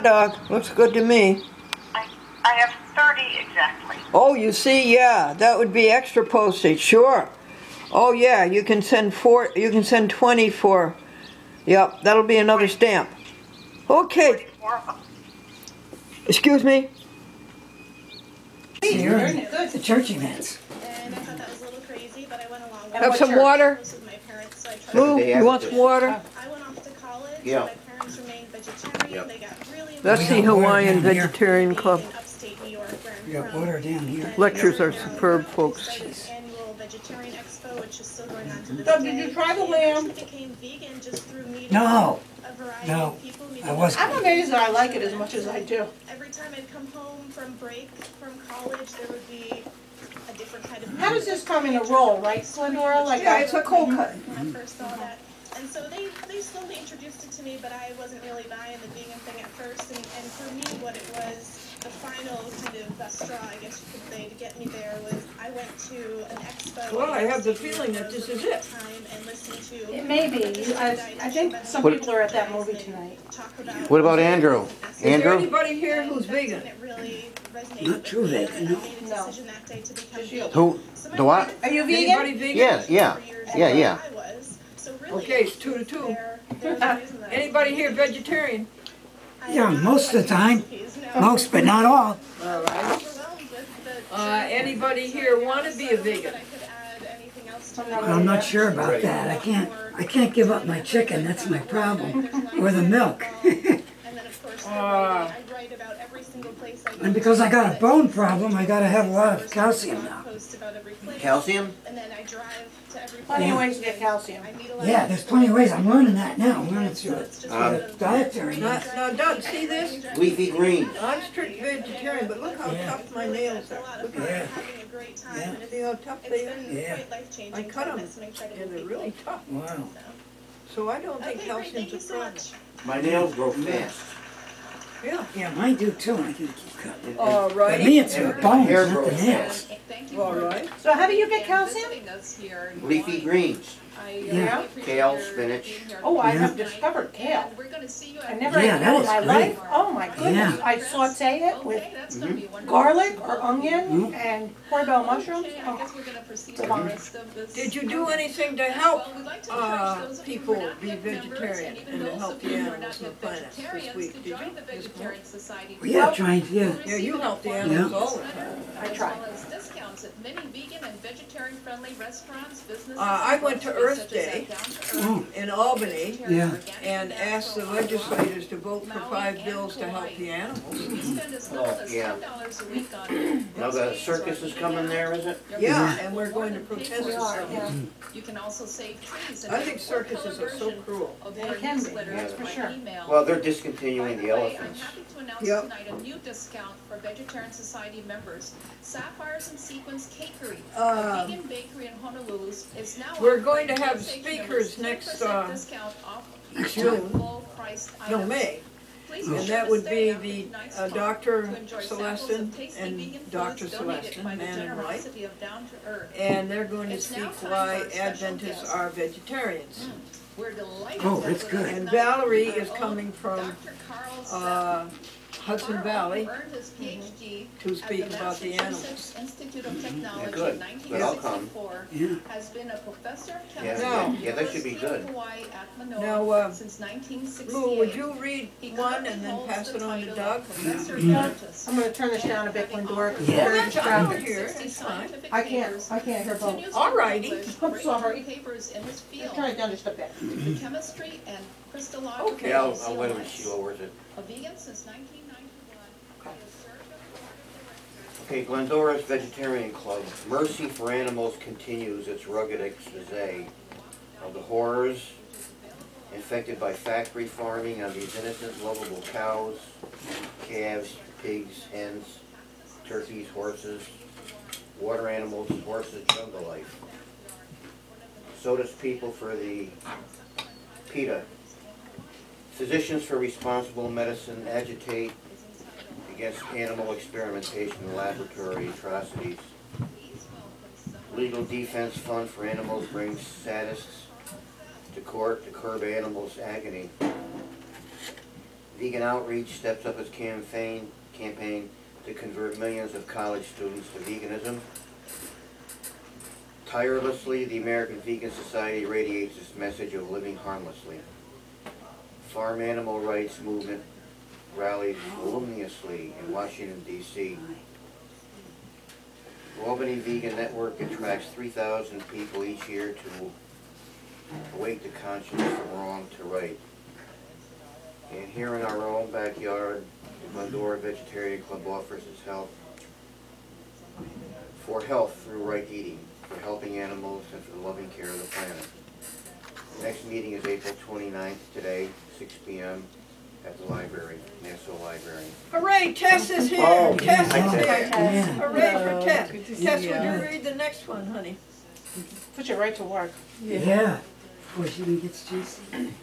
Dog, looks good to me. I have 30 exactly. Oh, you see, yeah, that would be extra postage, sure. Oh yeah, you can send 20 for, yep, that'll be another stamp. Okay. 44. Excuse me? You're good. The church events. And I thought that was a little crazy, but I went along with it. Have some water? Close with my parents, so I tried Lou, to- you want some water? I went off to college. Yeah. My parents remained vegetarian. Yep. They got really That's the involved Hawaiian Water down here. Vegetarian Club. in upstate New York, where I'm We got from. water down here. And Lectures are now superb, they folks. started an annual vegetarian expo, which is still going on to this Doug, day. did you try the They lamb? actually became vegan just through meeting No. a variety No. of people. I wasn't. I'm amazed that I like it as much as I do. Every time I'd come home from break from college, there would be a different kind of. How does this come in a roll, right, Glendora? Like Yeah, it's a cold cut. When I first saw that. And so they slowly introduced it to me, but I wasn't really buying the vegan thing at first. And for me, what it was, the final kind of straw, I guess you could say, to get me there was I went to an expo. Well, I have the feeling that this is it. And listened to. It may be. I think some people are at that movie tonight. What about Andrew? Is there Andrew? anybody here who's vegan? Not true vegan, no. No. Who? The what? Are you Anybody vegan? vegan? Yeah. Okay, it's 2 to 2. Anybody here vegetarian? Yeah, most of the time. Most, but not all. All right. Anybody here want to be a vegan? I'm not sure about that. I can't give up my chicken. That's my problem. Or the milk. And because I got a bone problem, I gotta have a lot of calcium now. Calcium? Plenty of ways to get calcium. Yeah, there's plenty of ways. I'm learning that now. I'm learning through it. Dietary. Now, Doug, see this? Leafy greens. I'm strict vegetarian, but look how Yeah. tough my nails are. Look at Yeah. that. See how tough they are? Yeah. I cut them, and they're really tough. Wow. So I don't think calcium's a problem. My nails grow fast. Yeah. Yeah, mine do too, and I can keep cutting. All But right. me, it's the My bones, hair not the grows nails. All right. So how do you get calcium? Leafy greens. Yeah. Kale, spinach. Oh, I Yeah. have discovered kale. I never Yeah, ate that kale in is my great. life. Oh my goodness. Yeah. I saute it with garlic or onion and portobello mushrooms. Oh. Did you do anything to help people be vegetarian and to help the animals on the planet this week? Did you? This month? Well, yeah, trying to, yeah. Yeah, you help the animals all the time. I try. Discounts at many vegan and vegetarian-friendly restaurants, businesses. I went to Earth Day Oh. in Albany Yeah. and asked the legislators to vote for 5 bills to help the animals. We spend as little as yeah. $10 a week on. Now the circus is coming there, is it? Yeah, and we're going to protest We are, it. yeah. You can also save trees. I think circuses are so cruel. They can be, that's for sure. Well, they're discontinuing the elephants. I'm happy to announce Yep. tonight a new discount for Vegetarian Society members. Sapphires and Sequins Cakery, Uh, a vegan bakery in Honolulu, is now We're going to offering have conversation speakers members next, 10% discount off June. full-priced No, items. May. Please And be sure that to would stay be after the tonight's Dr. talk to enjoy samples Celestin of tasty and vegan Dr. foods donated Celestin, by the man and wife. generosity of Down to Earth. And they're going to It's speak now time why for a special Adventists guest. are vegetarians. We're delighted Oh, to that's have good. with us And tonight Valerie our is own coming from Dr. Carl Hudson Carl Valley earned his PhD to speak at the about the animals. Massachusetts Institute of Technology good. in Good, I'll come. 1964, Yeah. has been a professor of Yeah, chemistry No. at yeah, that should be University of good. Hawaii at Manoa Now, since 1968. Lou, would you read He one currently and then holds pass the it on to title Doug? of Professor Mhm. Emeritus. I'm gonna turn this down a bit, Glendora, because Yeah. it's very I don't distracting. hear it, it's fine. I can't hear both. Continues to All righty. publish I'm sorry. breakthrough papers in his field, Turn it down just a bit. the chemistry and crystallography Okay. Yeah, of I'll let him, zeolites. she lowers it. A vegan since 1991, he has served on the board of directors. Okay, Glendora's Vegetarian Club. Mercy for Animals continues its rugged expose of the horrors infected by factory farming on these innocent, lovable cows, calves, pigs, hens, turkeys, horses, water animals, horses, jungle life. So does People for the PETA. Physicians for Responsible Medicine agitate against animal experimentation and laboratory atrocities. Legal Defense Fund for Animals brings sadists to court to curb animals' agony. Vegan Outreach steps up its campaign to convert millions of college students to veganism. Tirelessly, the American Vegan Society radiates its message of living harmlessly. Farm animal rights movement rallies voluminously in Washington, D.C. Albany Vegan Network attracts 3,000 people each year to awake the conscience from wrong to right. And here in our own backyard, the Glendora Vegetarian Club offers its help for health through right eating, for helping animals, and for the loving care of the planet. The next meeting is April 29th, today, 6 p.m. at the library, Nassau Library. Hooray, Tess is here. Oh, Tess hi, is Tess. here. Yeah. Hooray for Tess. Good to see Tess, you. would you read the next one, honey? Put you right to work. Yeah. Before she even gets juicy.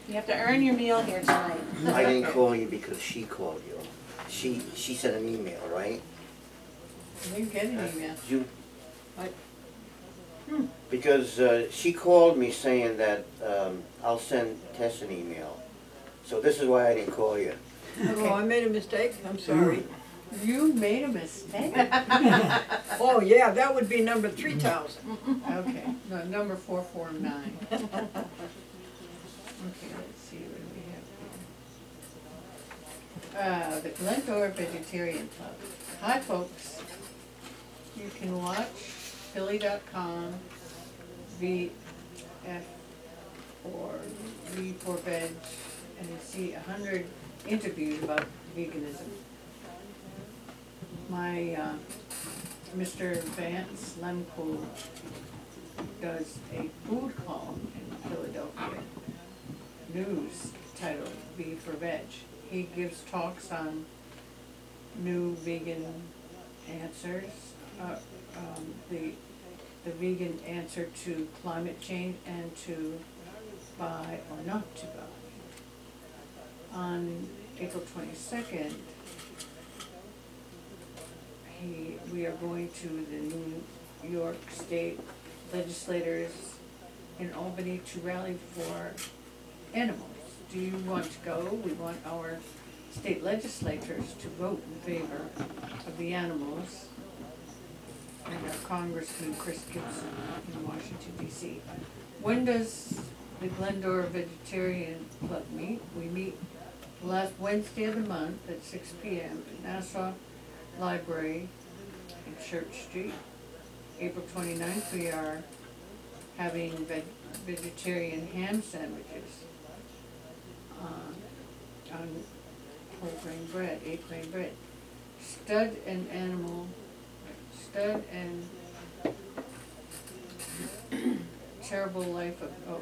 You have to earn your meal here tonight. I didn't call you because she called you. She sent an email, right? I didn't get an email. You, I- because she called me saying that I'll send Tess an email. So this is why I didn't call you. Oh, I made a mistake. I'm sorry. You made a mistake? Oh, yeah, that would be number 3,000. Okay, no, number 449. Okay, let's see what we have here. The Glendora Vegetarian Club. Hi, folks. You can watch Philly.com, VF or V for Veg, and you see 100 interviews about veganism. My Mr. Vance Lemko does a food column in Philadelphia News titled V for Veg. He gives talks on new vegan answers, the vegan answer to climate change and to buy or not to buy. On April 22nd, we are going to the New York State legislators in Albany to rally for animals. Do you want to go? We want our state legislators to vote in favor of the animals, and our Congressman Chris Gibson in Washington, D.C. When does the Glendora Vegetarian Club meet? We meet the last Wednesday of the month at 6 p.m. at Nassau Library in Church Street. April 29th, we are having vegetarian ham sandwiches on whole grain bread, 8-grain bread. Stud and terrible life of,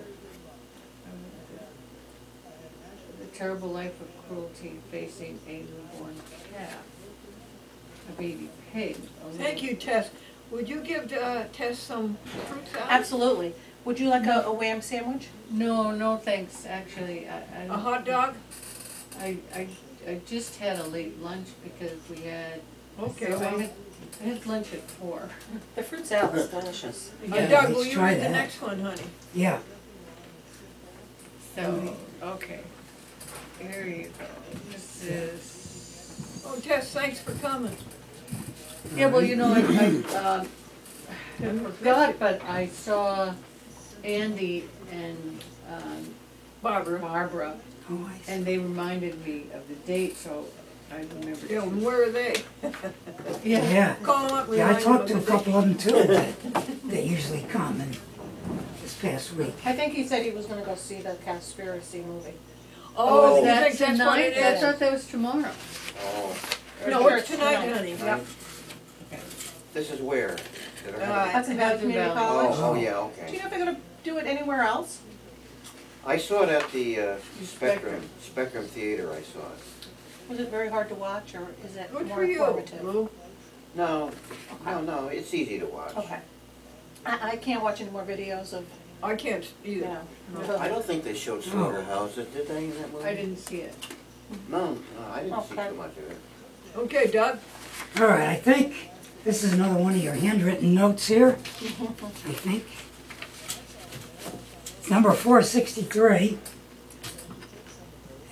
the terrible life of cruelty facing a newborn calf, a baby pig. Thank you, Tess. Would you give Tess some fruit salad? Absolutely. Would you like a wham sandwich? No, thanks, actually. A hot dog? I just had a late lunch because we had, Okay, so well, I had lunch at 4. The fruit salad is delicious. Yeah. Doug, will let's you try read the that. next one, honey? Yeah. So, okay. Here you go. This is, Oh, Tess, thanks for coming. yeah, well, you know, I forgot, but I saw Andy and Barbara, Oh, I see. and they reminded me of the date, so I remembered. Yeah, and where are they? Yeah. Yeah. Call them up. Yeah, I remind talked to them a of the couple of them too. They usually come and this past week. I think he said he was gonna go see the Conspiracy movie. date. Oh, is you that think that's what tonight? it I is? thought that was tomorrow. Oh, No, it's tonight, honey. Yep. this is where? Hudson Valley Community Valley. College. Oh, yeah, Do you okay. know if they're gonna do it anywhere else? I saw it at the Spectrum. Spectrum Theater, I saw it. Was it very hard to watch, or is it Good more for you, informative? Lou. No, it's easy to watch. Okay. I can't watch any more videos of, I can't either. I don't think they showed slaughterhouses, did they, in that movie? I didn't see it. No, I didn't see Okay. too much of it. Okay, Doug. All right, I think this is another one of your handwritten notes here. I think. It's number 463.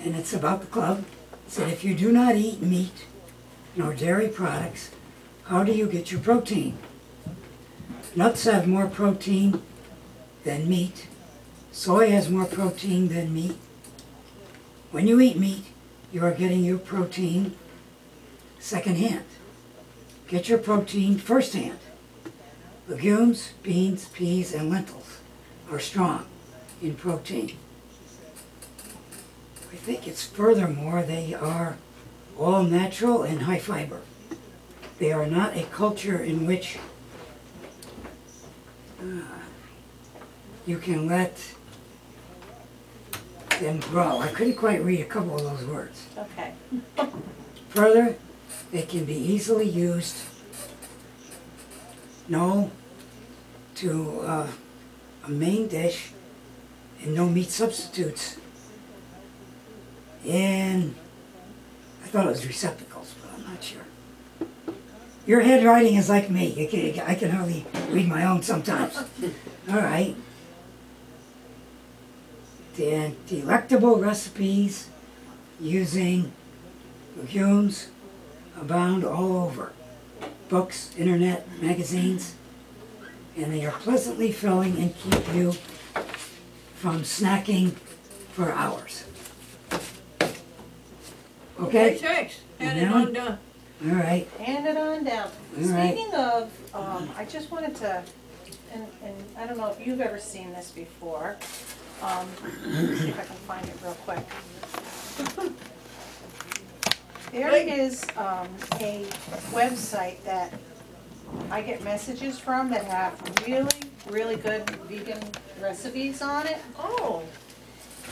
And it's about the club. It said if you do not eat meat nor dairy products, how do you get your protein? Nuts have more protein than meat. Soy has more protein than meat. When you eat meat, you are getting your protein secondhand. Get your protein firsthand. Legumes, beans, peas, and lentils are strong in protein. I think it's furthermore, they are all natural and high fiber. They are not a culture in which you can let them grow. I couldn't quite read a couple of those words. Okay. Further, they can be easily used, to a main dish and no meat substitutes. And I thought it was receptacles, but I'm not sure. Your handwriting is like me. I can hardly read my own sometimes. All right. The delectable recipes using legumes abound all over. Books, internet, magazines, and they are pleasantly filling and keep you from snacking for hours. Okay? Thanks. Hand it Yeah. on down. All right. Hand it on down. All right. Speaking of, I just wanted to, and I don't know if you've ever seen this before. See if I can find it real quick. There is a website that I get messages from that have really, really good vegan recipes on it. Oh.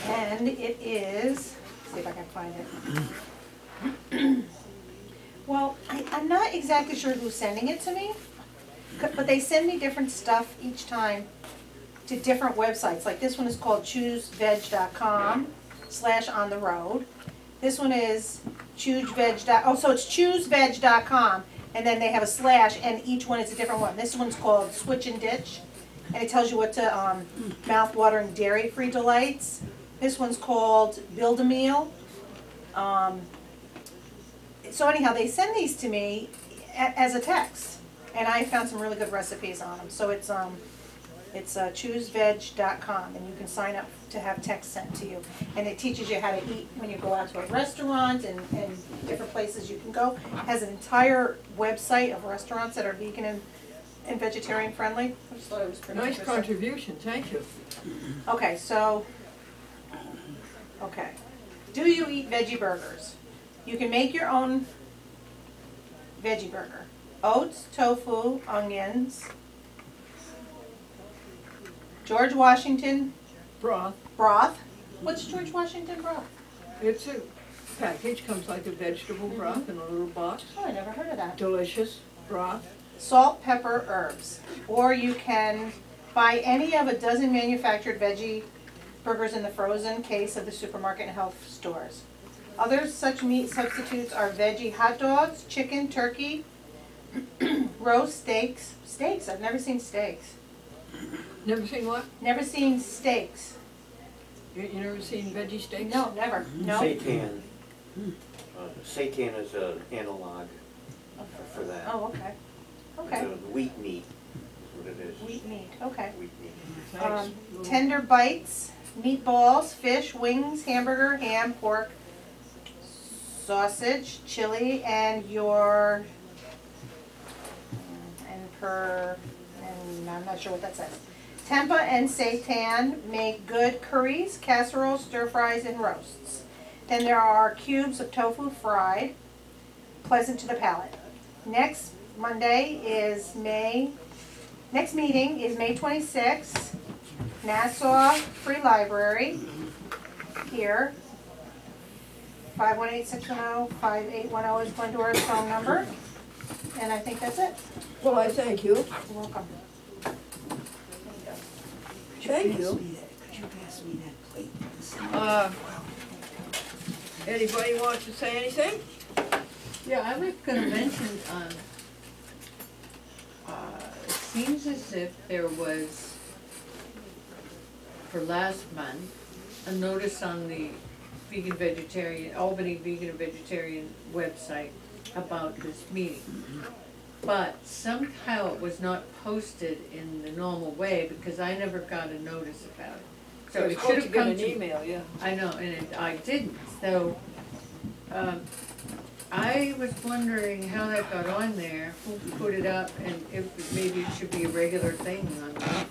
And it is, see if I can find it. Well, I'm not exactly sure who's sending it to me, but they send me different stuff each time to different websites. Like this one is called chooseveg.com/on-the-road. This one is chooseveg.com, and then they have a slash, and each one is a different one. This one's called Switch and Ditch, and it tells you what to, mouth-watering dairy-free delights. This one's called Build a Meal. So anyhow, they send these to me as a text, and I found some really good recipes on them. So it's chooseveg.com, and you can sign up to have text sent to you. And it teaches you how to eat when you go out to a restaurant and different places you can go. It has an entire website of restaurants that are vegan and vegetarian friendly. I just thought it was pretty Nice interesting. contribution, thank you. Okay, so, okay. Do you eat veggie burgers? You can make your own veggie burger. Oats, tofu, onions, George Washington Broth. broth. What's George Washington broth? It's a package, comes like a vegetable broth in a little box. Oh, I never heard of that. Delicious broth. Salt, pepper, herbs. Or you can buy any of a dozen manufactured veggie burgers in the frozen case of the supermarket and health stores. Other such meat substitutes are veggie hot dogs, chicken, turkey, roast steaks. Steaks, I've never seen steaks. Never seen what? Never seen steaks. You never seen veggie steaks? No, never. No. Seitan. Seitan is an analog for that. Oh, okay. Okay. The wheat meat is what it is. Wheat meat, okay. Wheat meat. Nice. Tender bites, meatballs, fish, wings, hamburger, ham, pork, sausage, chili, and your, and I'm not sure what that says. Tempeh and seitan make good curries, casseroles, stir fries, and roasts. Then there are cubes of tofu fried, pleasant to the palate. Next meeting is May 26th, Nassau Free Library, here. 518-610-5810 is Glendora's phone number. And I think that's it. Well, I thank you. You're welcome. Thank you. Could you pass me that plate? Anybody want to say anything? Yeah, I was gonna mention, it seems as if there was, for last month, a notice on the vegan vegetarian, Albany Vegan and Vegetarian website about this meeting. But somehow it was not posted in the normal way because I never got a notice about it. So it should have come an to. email, yeah. I know, and I didn't, so, I was wondering how that got on there, who put it up, and if maybe it should be a regular thing on that.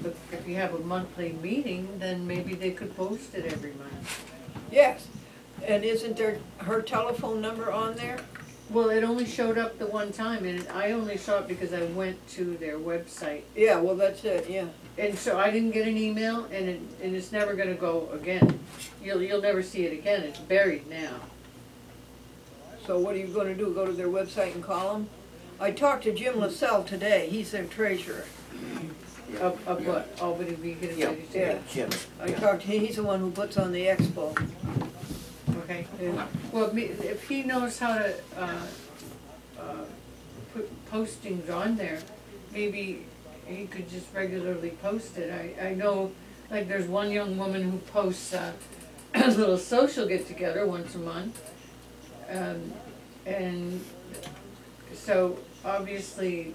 But if you have a monthly meeting, then maybe they could post it every month. Yes, and isn't there her telephone number on there? Well, it only showed up the one time, and I only saw it because I went to their website. Yeah, well, that's it, yeah. And so I didn't get an email, and it's never gonna go again. You'll never see it again, it's buried now. So what are you gonna do, go to their website and call them? I talked to Jim LaSalle today, he's their treasurer. Of what, Albany Vegan and Yeah, Vegetarian? Jim. I talked to him, he's the one who puts on the expo. Okay, well, if he knows how to, put postings on there, maybe he could just regularly post it. I know, like, there's one young woman who posts a little social get-together once a month. And so, obviously,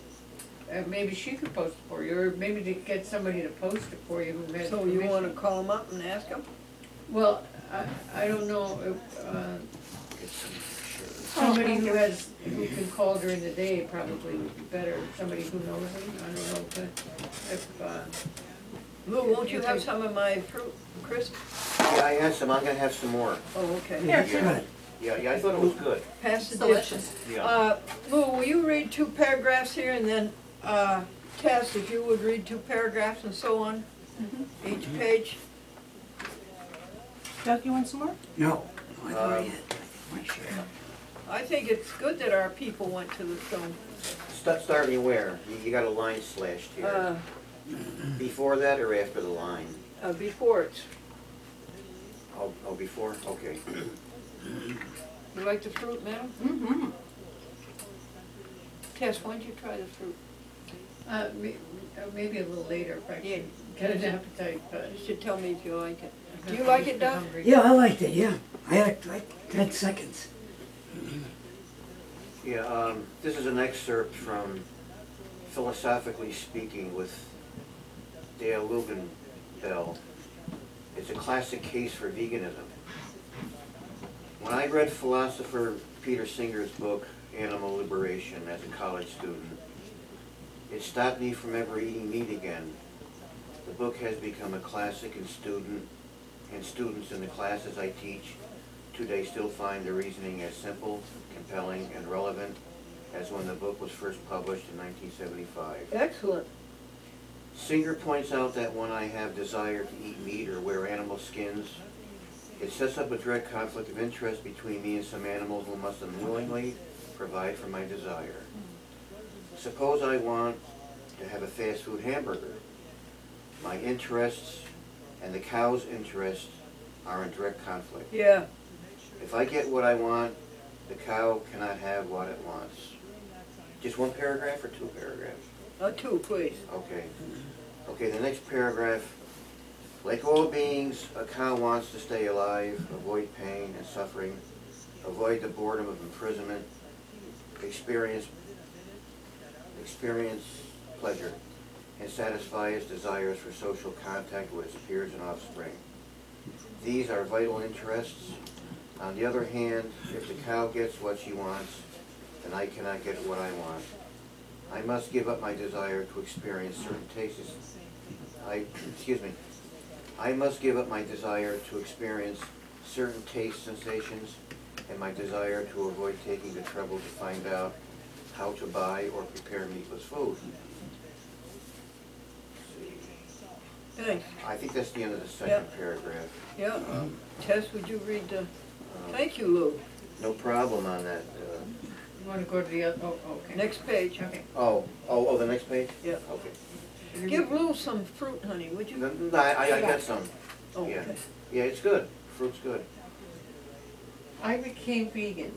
maybe she could post it for you, or maybe to get somebody to post it for you who has So you permission. wanna call them up and ask them? Well, I don't know if, somebody who can call during the day probably would be better, somebody who knows them, I don't know, but if, Lou, won't you have some of my fruit, Chris? Yeah, I had some, I'm gonna have some more. Oh, okay. Yeah, good. Yeah, I thought it was good. Pass the It's dish. delicious. Yeah. Lou, will you read 2 paragraphs here, and then, Tess, if you would read 2 paragraphs and so on, each page? Doug, you want some more? No, I've already had my share. I think it's good that our people went to the film. Starting where? You got a line slashed here. Before that or after the line? Before it's, Oh, before? Okay. you like the fruit, madam? Mm-hmm. Tess, why don't you try the fruit? maybe a little later if I Yeah. can get an appetite, but. You should tell me if you like it. Do you like it, Doug? Hungry. Yeah, I liked it, yeah. I had like 10 seconds. Yeah, this is an excerpt from Philosophically Speaking with Dale Luginbell. It's a classic case for veganism. When I read philosopher Peter Singer's book, Animal Liberation, as a college student, it stopped me from ever eating meat again. The book has become a classic, and students in the classes I teach today still find the reasoning as simple, compelling, and relevant as when the book was first published in 1975. Excellent. Singer points out that when I have desire to eat meat or wear animal skins, it sets up a direct conflict of interest between me and some animal who must unwillingly provide for my desire. Suppose I want to have a fast food hamburger. My interests and the cow's interests are in direct conflict. Yeah. If I get what I want, the cow cannot have what it wants. Just 1 paragraph or 2 paragraphs? 2, please. Okay. Okay, the next paragraph. Like all beings, a cow wants to stay alive, avoid pain and suffering, avoid the boredom of imprisonment, experience pleasure, and satisfy its desires for social contact with its peers and offspring. These are vital interests. On the other hand, if the cow gets what she wants, then I cannot get what I want. I must give up my desire to experience certain tastes. I must give up my desire to experience certain taste sensations and my desire to avoid taking the trouble to find out how to buy or prepare meatless food. Thanks. I think that's the end of the second paragraph. Yeah. Tess, would you read the, thank you, Lou. No problem on that. You wanna go to the other, okay. Next page. Okay. The next page? Yeah. Okay. Give Lou some fruit, honey, would you? No, I got some. Oh, Yeah. okay. Yeah, it's good. Fruit's good. I became vegan.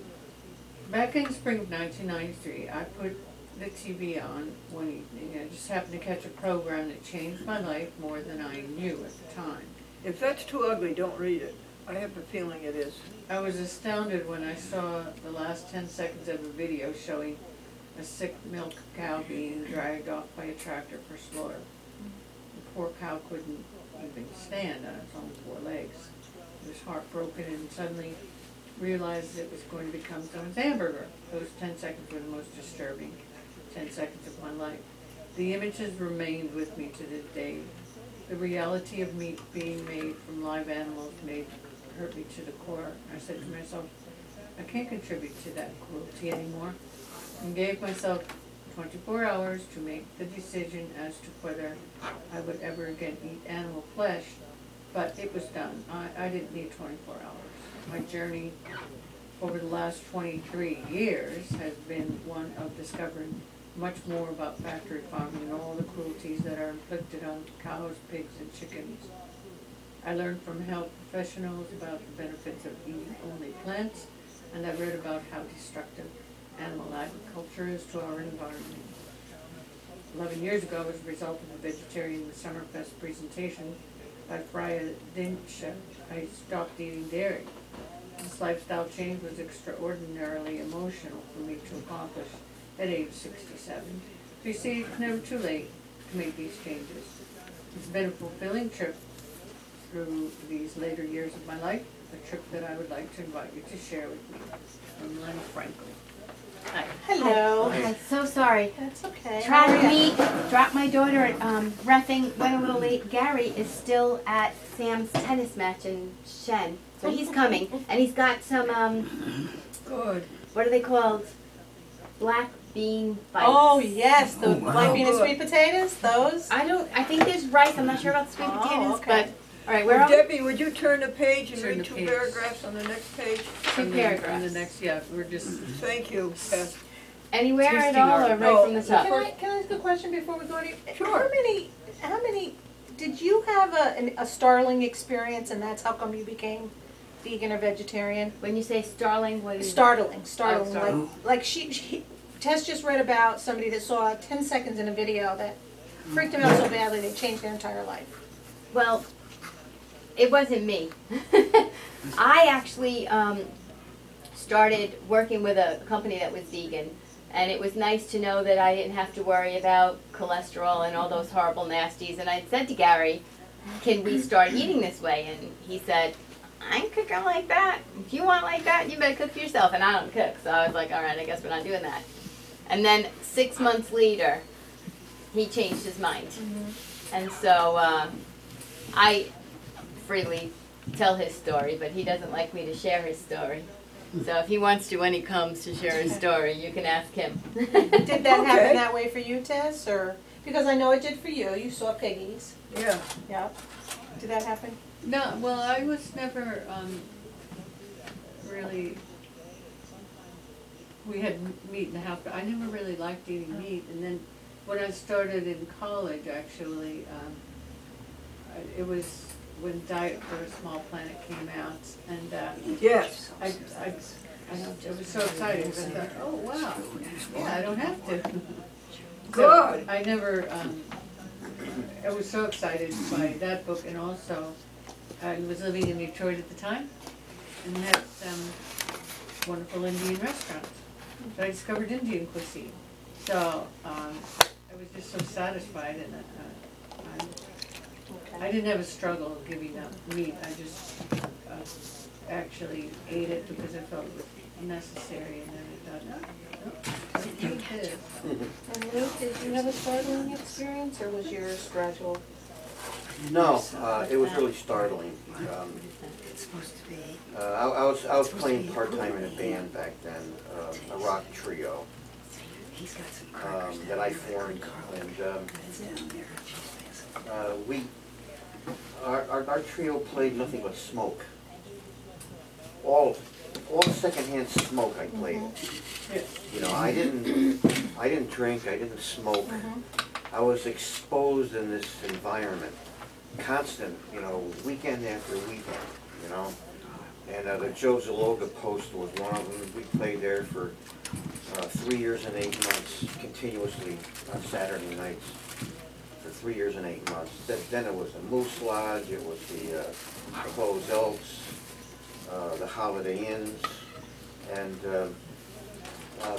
Back in spring of 1993, I put the TV on one evening. I just happened to catch a program that changed my life more than I knew at the time. If that's too ugly, don't read it. I have a feeling it is. I was astounded when I saw the last 10 seconds of a video showing a sick milk cow being dragged off by a tractor for slaughter. The poor cow couldn't even stand on its own 4 legs. It was heartbroken and suddenly realized it was going to become someone's hamburger. Those 10 seconds were the most disturbing 10 seconds of my life. The images remained with me to this day. The reality of meat being made from live animals hurt me to the core. I said to myself, I can't contribute to that cruelty anymore, and gave myself 24 hours to make the decision as to whether I would ever again eat animal flesh, but it was done. I didn't need 24 hours. My journey over the last 23 years has been one of discovering much more about factory farming and all the cruelties that are inflicted on cows, pigs, and chickens. I learned from health professionals about the benefits of eating only plants, and I read about how destructive animal agriculture is to our environment. 11 years ago, as a result of a vegetarian Summerfest presentation by Freya Dinch, I stopped eating dairy. This lifestyle change was extraordinarily emotional for me to accomplish at age 67. So you see, it's never too late to make these changes. It's been a fulfilling trip through these later years of my life, a trip that I would like to invite you to share with me. I'm Lena Frankel. Hi. Hello. I'm so sorry. That's okay. Track meet, dropped my daughter at reffing, went a little late. Gary is still at Sam's tennis match in Shen. So he's coming. And he's got some, Good. what are they called? Black bean bites. Oh, yes, the black bean and Good. sweet potatoes, those. I think there's rice. I'm not sure about the sweet Oh, potatoes, okay. but, all right, where Well, are we? Debbie, would you turn the page and Turn read the 2 page. paragraphs on the next page? Two And paragraphs. the next, yeah, we're just Thank you, Beth. Anywhere at Tasting all, our- or right from the top? Can I ask a question before we go any? Sure. How many, did you have a startling experience and that's how come you became vegan or vegetarian? When you say starling, what is Startling, startling. like Tess just read about somebody that saw 10 seconds in a video that freaked them out so badly they changed their entire life. Well, it wasn't me. I actually started working with a company that was vegan, and it was nice to know that I didn't have to worry about cholesterol and all those horrible nasties. And I said to Gary, can we start eating this way? And he said, I'm cooking like that. If you want like that, you better cook for yourself. And I don't cook, so I was like, all right, I guess we're not doing that. And then 6 months later, he changed his mind. And so I freely tell his story, but he doesn't like me to share his story. So if he wants to, when he comes to share his story, you can ask him. Did that happen that way for you, Tess, or, because I know it did for you, you saw piggies. Yeah. Yeah. Did that happen? No, well, I was never really, we had meat in the house, but I never really liked eating meat. And then when I started in college, actually, it was when Diet for a Small Planet came out, and Yes. I was so excited because I thought, oh wow, yeah, I don't have to. Good. So I never, I was so excited by that book, and also I was living in Detroit at the time and had some wonderful Indian restaurants. So I discovered Indian cuisine. So I was just so satisfied, and I didn't have a struggle giving up meat. I just actually ate it because I felt it was necessary, and then I thought, no, I can eat this. And Luke, did you have a startling experience, or was yours gradual? No, it was really startling. I was playing part-time in a band back then, a rock trio that I formed, and our trio played nothing but smoke. All the secondhand smoke I played. You know, I didn't drink, I didn't smoke. I was exposed in this environment, constant, you know, weekend after weekend, you know. And the Joe Zaloga Post was one of them. We played there for 3 years and 8 months, continuously on Saturday nights. For 3 years and 8 months. Then it was the Moose Lodge, it was the Closed Elks, the Holiday Inns, and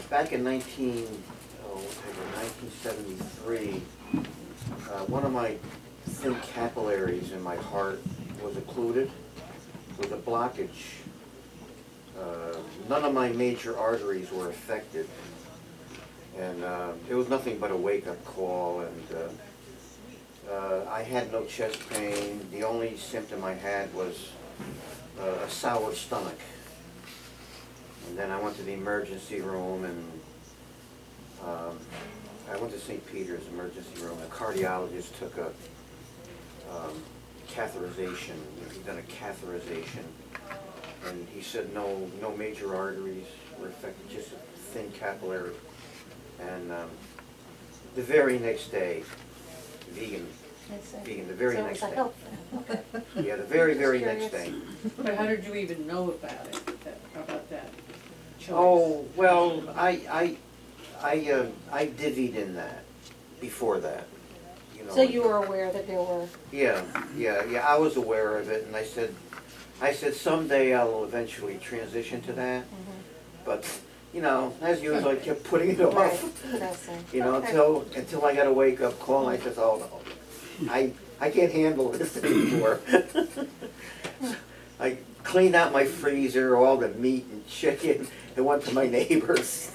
back in 1973, one of my thin capillaries in my heart was occluded with a blockage. None of my major arteries were affected, and it was nothing but a wake-up call, and I had no chest pain. The only symptom I had was a sour stomach. And then I went to the emergency room, and I went to St. Peter's emergency room. The cardiologist took a catheterization. He'd done a catheterization, and he said no major arteries were affected, just a thin capillary. And the very next day, vegan, the very next day. Yeah, the very next day. But how did you even know about it, about that choice? Oh, well, I divvied in that before that. You know, So you were aware that there were... Yeah, I was aware of it, and I said someday I'll eventually transition to that. But, you know, as usual, I kept putting it off. Right. You know, until I got a wake-up call, and I said, oh no, I can't handle this anymore. I cleaned out my freezer, all the meat and chicken, and went to my neighbors.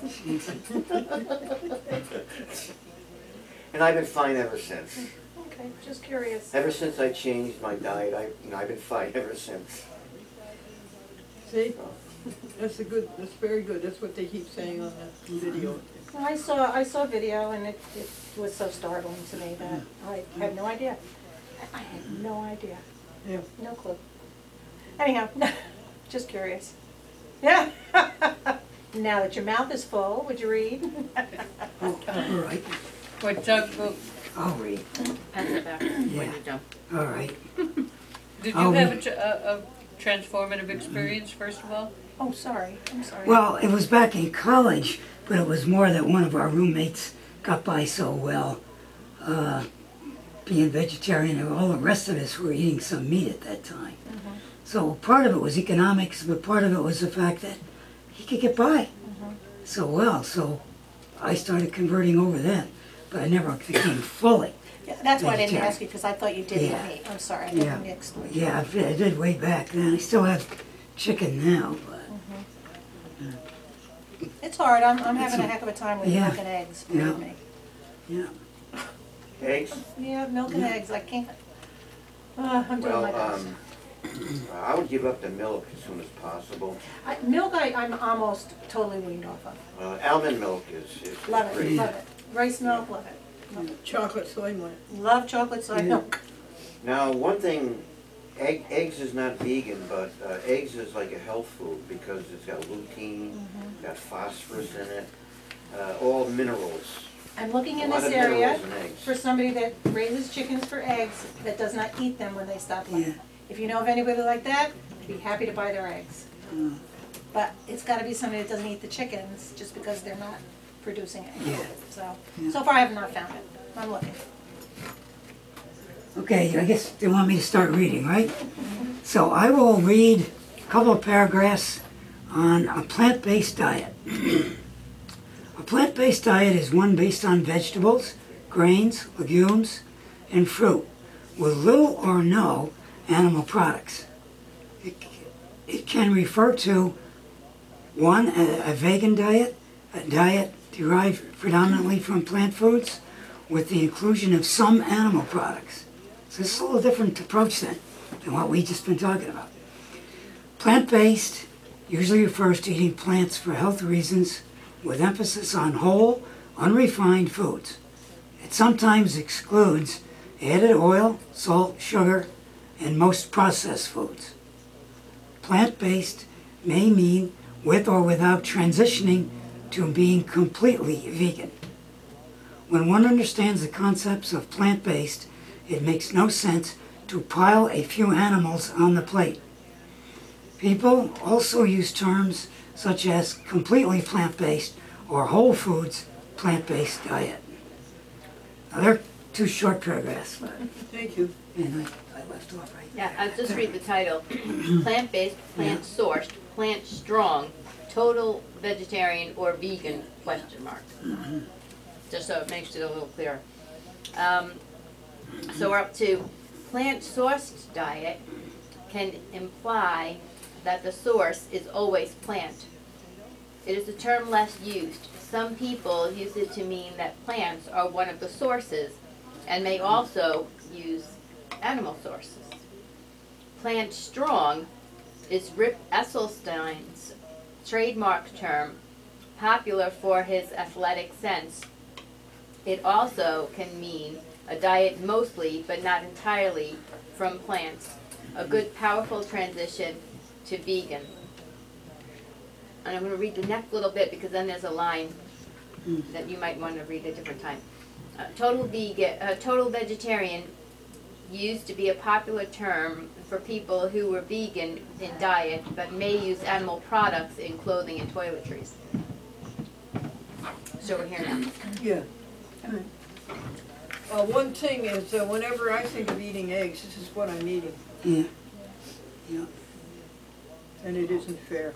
And I've been fine ever since. Okay, just curious. Ever since I changed my diet, I've been fine ever since. See? That's very good. That's what they keep saying on the video. Well, I saw a video, and it was so startling to me that I had no idea. I had no idea. Yeah. No clue. Anyhow, just curious. Yeah. Now that your mouth is full, would you read? Oh, all right. What Doug, I'll read. pass it back when Yeah. you're done. All right. Did I'll you have read. a transformative experience, first of all? Oh, sorry. I'm sorry. Well, it was back in college, but it was more that one of our roommates got by so well, being vegetarian, and all the rest of us were eating some meat at that time. So part of it was economics, but part of it was the fact that he could get by so well. So I started converting over then, but I never became fully. Yeah, that's why I didn't vegetarian. ask you, because I thought you did eat Yeah. meat. I'm sorry, I Yeah. didn't mix. Yeah, I did way back then. I still have chicken now, but It's hard. I'm having a heck of a time with Yeah. milk and eggs, believe Yeah. me. yeah. Eggs? Yeah, milk and Yeah. eggs. I can't. I'm doing my Well, best. I would give up the milk as soon as possible. Milk, I'm almost totally weaned off of. Almond milk is Love it, great. love it. Rice milk, love it. Chocolate soy milk. Love chocolate soy milk. Now, one thing, eggs is not vegan, but eggs is like a health food because it's got lutein, got phosphorus in it, all minerals. I'm looking in A lot this of area minerals in eggs. for somebody that raises chickens for eggs that does not eat them when they stop laying. Yeah. If you know of anybody like that, I'd be happy to buy their eggs. But it's gotta be somebody that doesn't eat the chickens just because they're not producing eggs. Yeah. So far I have not found it. I'm looking. Okay, I guess they want me to start reading, right? So I will read a couple of paragraphs on a plant-based diet. A plant-based diet is one based on vegetables, grains, legumes, and fruit, with little or no animal products. It can refer to, one, a vegan diet, a diet derived predominantly from plant foods, with the inclusion of some animal products. So this is a little different approach than what we've just been talking about. Plant-based usually refers to eating plants for health reasons with emphasis on whole, unrefined foods. It sometimes excludes added oil, salt, sugar, and most processed foods. Plant-based may mean with or without transitioning to being completely vegan. When one understands the concepts of plant-based, it makes no sense to pile a few animals on the plate. People also use terms such as completely plant-based or whole foods plant-based diet. Now, there are two short paragraphs, but, Thank you. and I left off right Yeah, there. I'll just read the title. Plant-based, plant-sourced, plant-strong, total vegetarian or vegan, question mark. Just so it makes it a little clearer. So we're up to plant-sourced diet can imply that the source is always plant. It is a term less used. Some people use it to mean that plants are one of the sources and may also use animal sources. Plant strong is Rip Esselstyn's trademark term, popular for his athletic sense. It also can mean a diet mostly, but not entirely, from plants. A good, powerful transition to vegan. And I'm going to read the next little bit because then there's a line that you might want to read at a different time. Total vegetarian used to be a popular term for people who were vegan in diet but may use animal products in clothing and toiletries. So we're here now. Yeah. One thing is, whenever I think of eating eggs, this is what I'm eating, Yeah, yeah. and it isn't fair.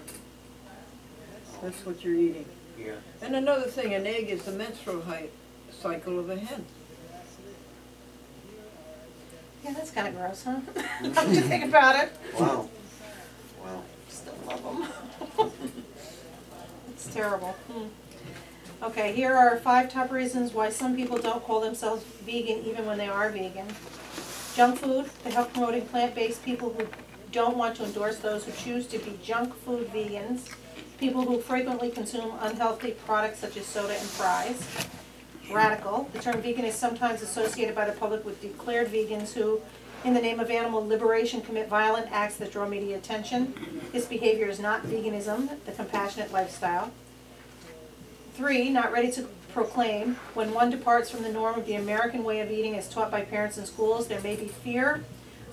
That's what you're eating. Yeah. And another thing, an egg is the menstrual cycle of a hen. Yeah, that's kind of gross, huh? Don't you think about it? Wow. Wow. Still love them. It's terrible. Okay, here are 5 top reasons why some people don't call themselves vegan even when they are vegan. Junk food, the health promoting plant-based people who don't want to endorse those who choose to be junk food vegans. People who frequently consume unhealthy products such as soda and fries. Radical, the term vegan is sometimes associated by the public with declared vegans who, in the name of animal liberation, commit violent acts that draw media attention. This behavior is not veganism, the compassionate lifestyle. 3, not ready to proclaim. When one departs from the norm of the American way of eating as taught by parents in schools, there may be fear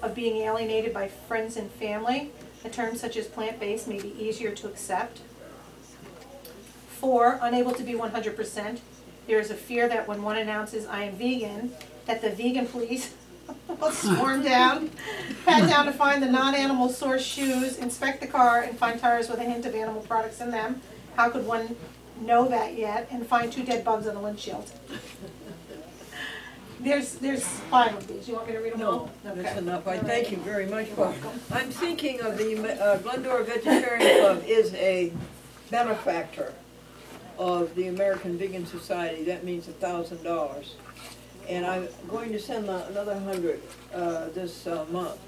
of being alienated by friends and family. A term such as plant-based may be easier to accept. 4, unable to be 100%. There is a fear that when one announces, I am vegan, that the vegan police will swarm down, pat down to find the non-animal source shoes, inspect the car, and find tires with a hint of animal products in them. How could one know that yet and find 2 dead bugs on the windshield? There's 5 of these. You want me to read them all? No, Okay. that's enough. I thank you very much. I'm thinking of the Glendora Vegetarian Club is a benefactor of the American Vegan Society. That means $1,000. And I'm going to send another 100 this month.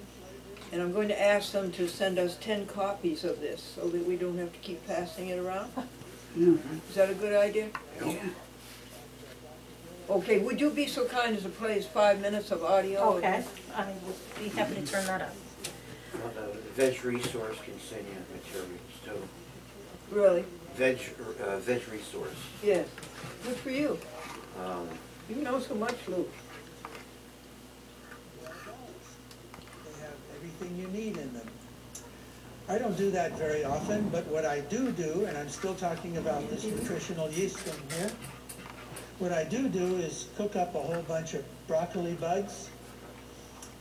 And I'm going to ask them to send us 10 copies of this so that we don't have to keep passing it around. Is that a good idea? Yeah. Okay, would you be so kind as to play us 5 minutes of audio? Okay, I would be happy to turn that up. Well, the Veg Resource can send you materials too. Really? Veg Resource. Yes. Good for you. Um, You know so much, Lou. They have everything you need in them. I don't do that very often, but what I do, and I'm still talking about this nutritional yeast thing here, what I do is cook up a whole bunch of broccoli buds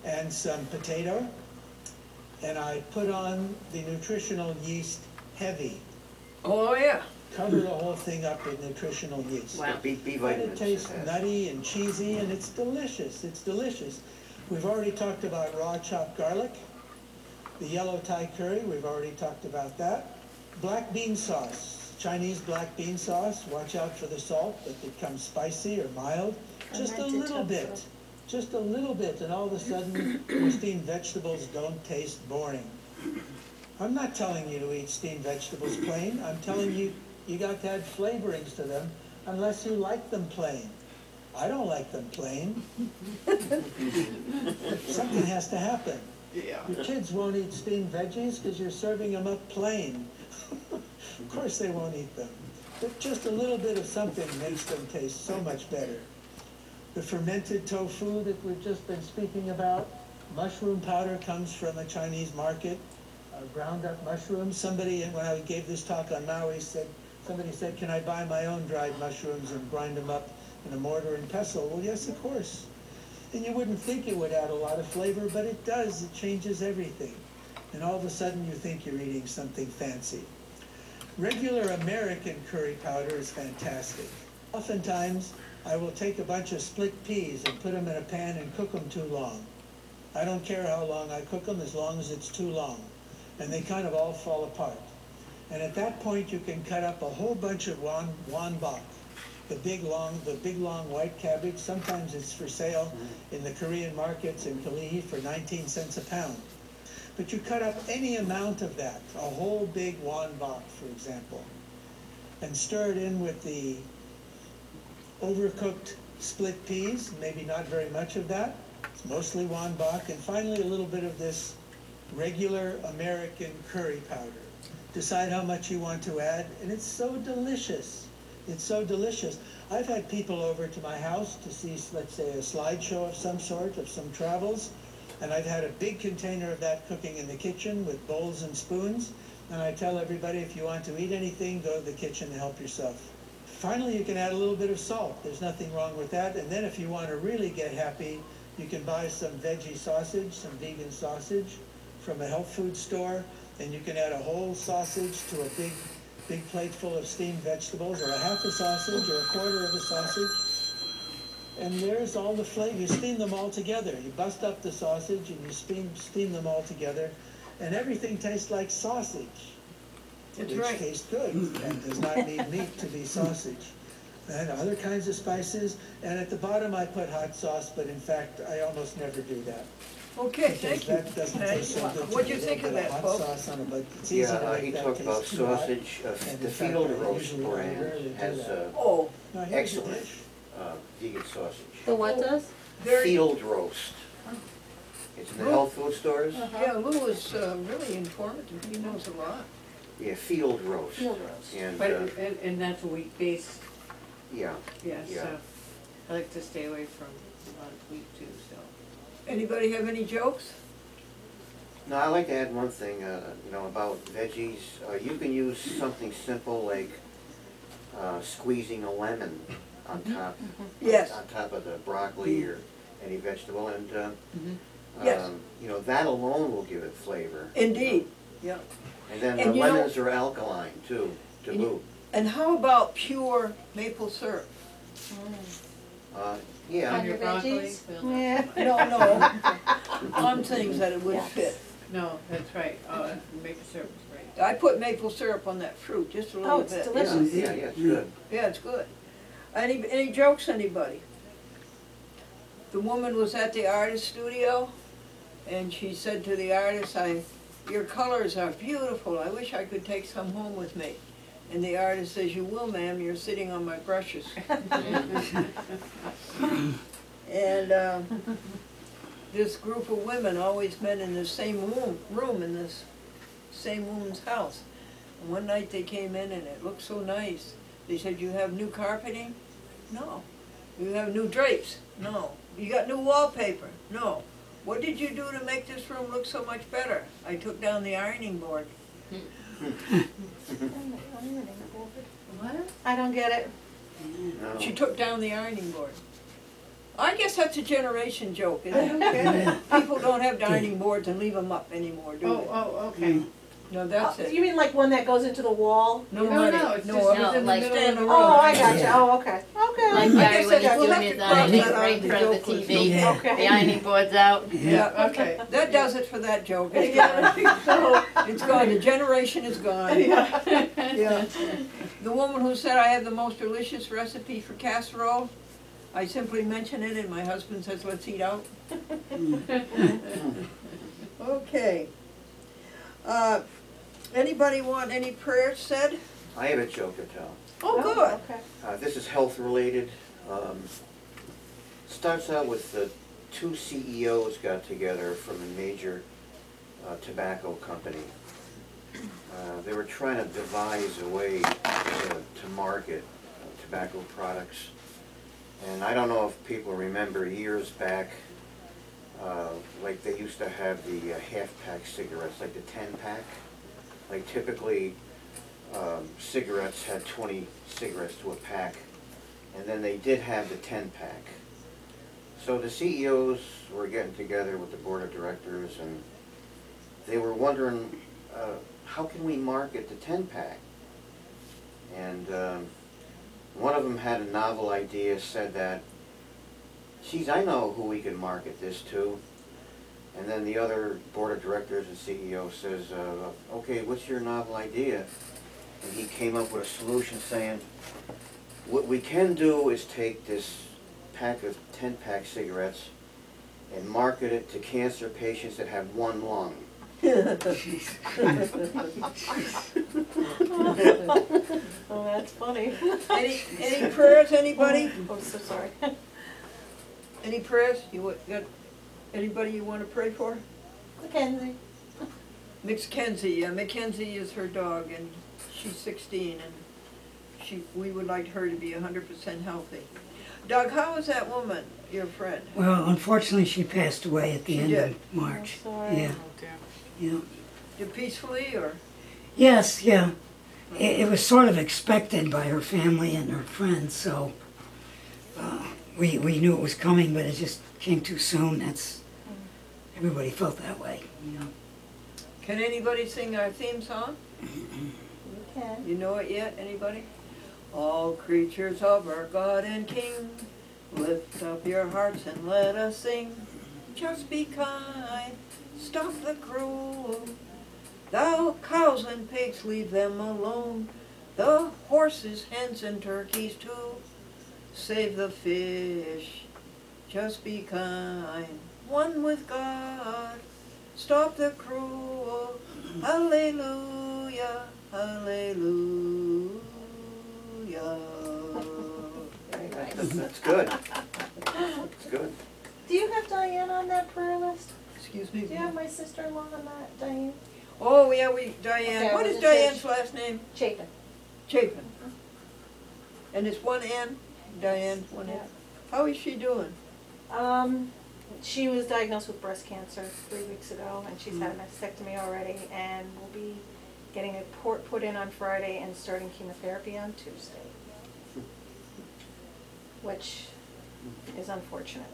and some potato, and I put on the nutritional yeast heavy. Oh, yeah. Cover the whole thing up with nutritional yeast. Wow. B And it vitamins. tastes it has. nutty and cheesy, and it's delicious. It's delicious. We've already talked about raw chopped garlic. The yellow Thai curry, we've already talked about that. Black bean sauce, Chinese black bean sauce. Watch out for the salt, it becomes spicy or mild. Just a little bit. Just a little bit, and all of a sudden, your steamed vegetables don't taste boring. I'm not telling you to eat steamed vegetables plain. I'm telling you, you got to add flavorings to them, unless you like them plain. I don't like them plain. Something has to happen. Yeah. Your kids won't eat steamed veggies because you're serving them up plain. Of course they won't eat them. But just a little bit of something makes them taste so much better. The fermented tofu that we've just been speaking about, mushroom powder comes from a Chinese market. Ground up mushrooms. Somebody, when I gave this talk on Maui, somebody said, can I buy my own dried mushrooms and grind them up in a mortar and pestle? Well, yes, of course. And you wouldn't think it would add a lot of flavor, but it does. It changes everything. And all of a sudden you think you're eating something fancy. Regular American curry powder is fantastic. Oftentimes, I will take a bunch of split peas and put them in a pan and cook them too long. I don't care how long I cook them, as long as it's too long. And they kind of all fall apart. And at that point, you can cut up a whole bunch of wan bok, the big long white cabbage. Sometimes it's for sale in the Korean markets in Kalihi for 19 cents a pound. But you cut up any amount of that, a whole big wan bok, for example, and stir it in with the overcooked split peas, maybe not very much of that. It's mostly wan bok, and finally a little bit of this regular American curry powder. Decide how much you want to add, and it's so delicious. It's so delicious. I've had people over to my house to see, let's say, a slideshow of some sort, of some travels, and I've had a big container of that cooking in the kitchen with bowls and spoons, and I tell everybody, if you want to eat anything, go to the kitchen and help yourself. Finally, you can add a little bit of salt. There's nothing wrong with that. And then if you want to really get happy, you can buy some veggie sausage, some vegan sausage from a health food store, and you can add a whole sausage to a big plate full of steamed vegetables, or a half a sausage, or a quarter of a sausage. And there's all the flavor. You steam them all together. You bust up the sausage and you steam them all together, and everything tastes like sausage. That's which right. tastes good and does not need meat to be sausage. And other kinds of spices, and at the bottom I put hot sauce, but in fact I almost never do that. Okay, Because thank you. that doesn't taste so good. What'd you A think little of bit that, hot Pope? sauce on it, but it's easy to Yeah, make he that talked about taste too hot. sausage. And The in fact, Field I Roast usually brand rarely do has that. Oh, Now, here's a excellent dish. vegan sausage. The what does? very, Field Roast. It's in the health food stores. yeah, Lou is really informative. He knows a lot. Yeah, Field Roast. Field roast. And, But, and that's a wheat-based, yeah, yes, Yeah. I like to stay away from a lot of wheat too, so. Anybody have any jokes? no, I like to add one thing, you know, about veggies. You can use something simple like squeezing a lemon on top, Yes. on top of the broccoli or any vegetable, and Yes. you know, that alone will give it flavor. Indeed, yeah. And then And the you know- lemons are alkaline too, to And you- boot. And how about pure maple syrup? Yeah. On your broccoli? veggies? Well, no. Yeah. No, on things that it would Yes. fit. No, that's right, maple syrup is great. I put maple syrup on that fruit, just a little Oh, bit. it's yeah. delicious. Yeah, it's good. Yeah, it's good. Any jokes, anybody? The woman was at the artist studio, and she said to the artist, your colors are beautiful, I wish I could take some home with me. And the artist says, you will, ma'am, you're sitting on my brushes. And this group of women always met in the same room in this same woman's house. And one night they came in and it looked so nice. They said, you have new carpeting? No. You have new drapes? No. You got new wallpaper? No. What did you do to make this room look so much better? I took down the ironing board. What? I don't get it. No. She took down the ironing board. I guess that's a generation joke, isn't I it? don't get it. People don't have dining boards and leave them up anymore, do they? Oh, okay. No, that's You it. mean like one that goes into the wall? No No, money. no, it's No, just I it's was in the like middle of the room. Oh, I got you. Oh, okay. Okay. Like I Gary guess when I he's got- doing we'll his have to cross ironing that out right in of the front of the joke list, TV. okay? Okay. The ironing board's out. Yeah, Okay. that does it for that joke. It's gone. It's gone. The generation is gone. Yeah. The woman who said I have the most delicious recipe for casserole, I simply mention it and my husband says, let's eat out. Okay. Anybody want any prayers said? I have a joke to tell. Oh, good. Okay. This is health related. Starts out with the two CEOs got together from a major tobacco company. They were trying to devise a way to market tobacco products. And I don't know if people remember years back, like they used to have the half-pack cigarettes, like the 10-pack. Like typically, cigarettes had 20 cigarettes to a pack, and then they did have the 10-pack. So the CEOs were getting together with the board of directors, and they were wondering, how can we market the 10-pack? And one of them had a novel idea, said that, geez, I know who we can market this to. And then the other board of directors and CEO says, okay, what's your novel idea? And he came up with a solution saying, what we can do is take this pack of 10-pack cigarettes and market it to cancer patients that have one lung. Oh, that's funny. Any prayers, anybody? Oh, so sorry. Any prayers? Got anybody you want to pray for? Mackenzie. Mackenzie, yeah, Mackenzie is her dog, and she's 16, and we would like her to be 100% healthy. Doug, how is that woman, your friend? Well, unfortunately, she passed away at the She end did. of March. I'm sorry. Yeah. Yeah. Did peacefully, or? Yes, yeah. It was sort of expected by her family and her friends, so we knew it was coming, but it just came too soon. Everybody felt that way, you know. Can anybody sing our theme song? You can. You know it yet, anybody? All creatures of our God and King, lift up your hearts and let us sing. Just be kind, stop the cruel. Thou cows and pigs, leave them alone. The horses, hens, and turkeys too. Save the fish, just be kind. One with God, stop the cruel. Hallelujah, hallelujah. Very nice. That's good. That's good. Do you have Diane on that prayer list? Excuse me. Do you have my sister-in-law on that, Diane? Oh, yeah, Diane. Okay, What I is wasn't Diane's sure. last name? Chapin. Chapin. And it's one N? Diane, one N. Yeah. How is she doing? She was diagnosed with breast cancer 3 weeks ago, and she's had a mastectomy already, and will be getting a port put in on Friday and starting chemotherapy on Tuesday, which is unfortunate.